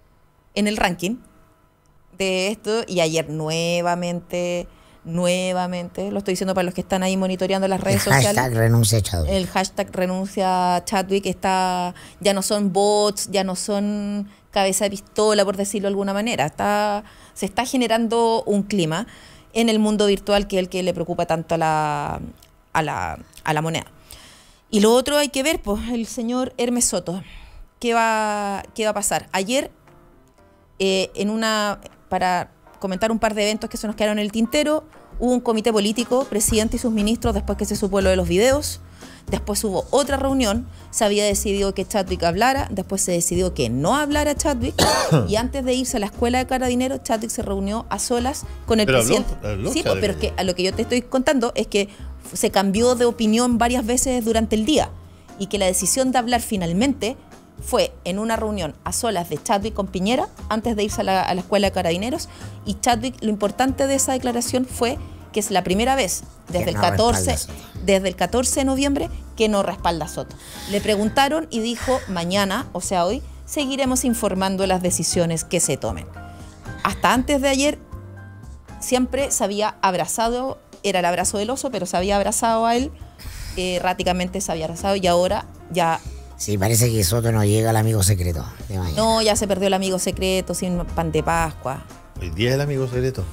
en el ranking de esto, y ayer nuevamente, lo estoy diciendo para los que están ahí monitoreando las redes sociales. Hashtag renuncia Chadwick. El hashtag renuncia Chadwick está, ya no son bots, ya no son cabeza de pistola, por decirlo de alguna manera. Se está generando un clima en el mundo virtual que es el que le preocupa tanto a la moneda. Y lo otro hay que ver, pues, el señor Hermes Soto. ¿Qué va a pasar? Ayer, para comentar un par de eventos que se nos quedaron en el tintero, hubo un comité político, presidente y sus ministros, después que se supo lo de los videos. Después hubo otra reunión, se había decidido que Chadwick hablara, después se decidió que no hablara Chadwick, y antes de irse a la escuela de Carabineros, Chadwick se reunió a solas con el presidente. Sí, pero es que a lo que yo te estoy contando es que se cambió de opinión varias veces durante el día, y que la decisión de hablar finalmente fue en una reunión a solas de Chadwick con Piñera, antes de irse a la escuela de Carabineros, y Chadwick, lo importante de esa declaración fue que es la primera vez desde el 14 de noviembre que no respalda a Soto. Le preguntaron y dijo: mañana, o sea hoy, seguiremos informando de las decisiones que se tomen. Hasta antes de ayer siempre se había abrazado, era el abrazo del oso, pero se había abrazado a él, erráticamente se había abrazado, y ahora ya... Sí, parece que Soto no llega al amigo secreto de mañana. No, ya se perdió el amigo secreto, sin pan de Pascua. ¿Hoy día es el amigo secreto?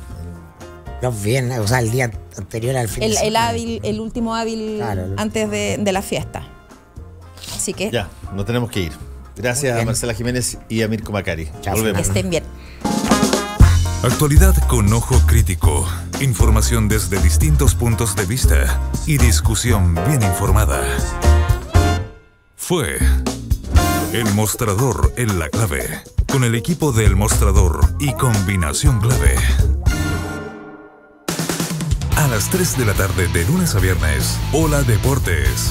Los viernes, o sea, el día anterior al fin de semana. El último hábil, claro, antes de la fiesta. Así que... Ya, nos tenemos que ir. Gracias a Marcela Jiménez y a Mirko Macari. Volvemos. Que estén bien. Actualidad con ojo crítico. Información desde distintos puntos de vista y discusión bien informada. Fue El Mostrador en la Clave, con el equipo de El Mostrador y Combinación Clave. A las 3 de la tarde de lunes a viernes, Hola Deportes.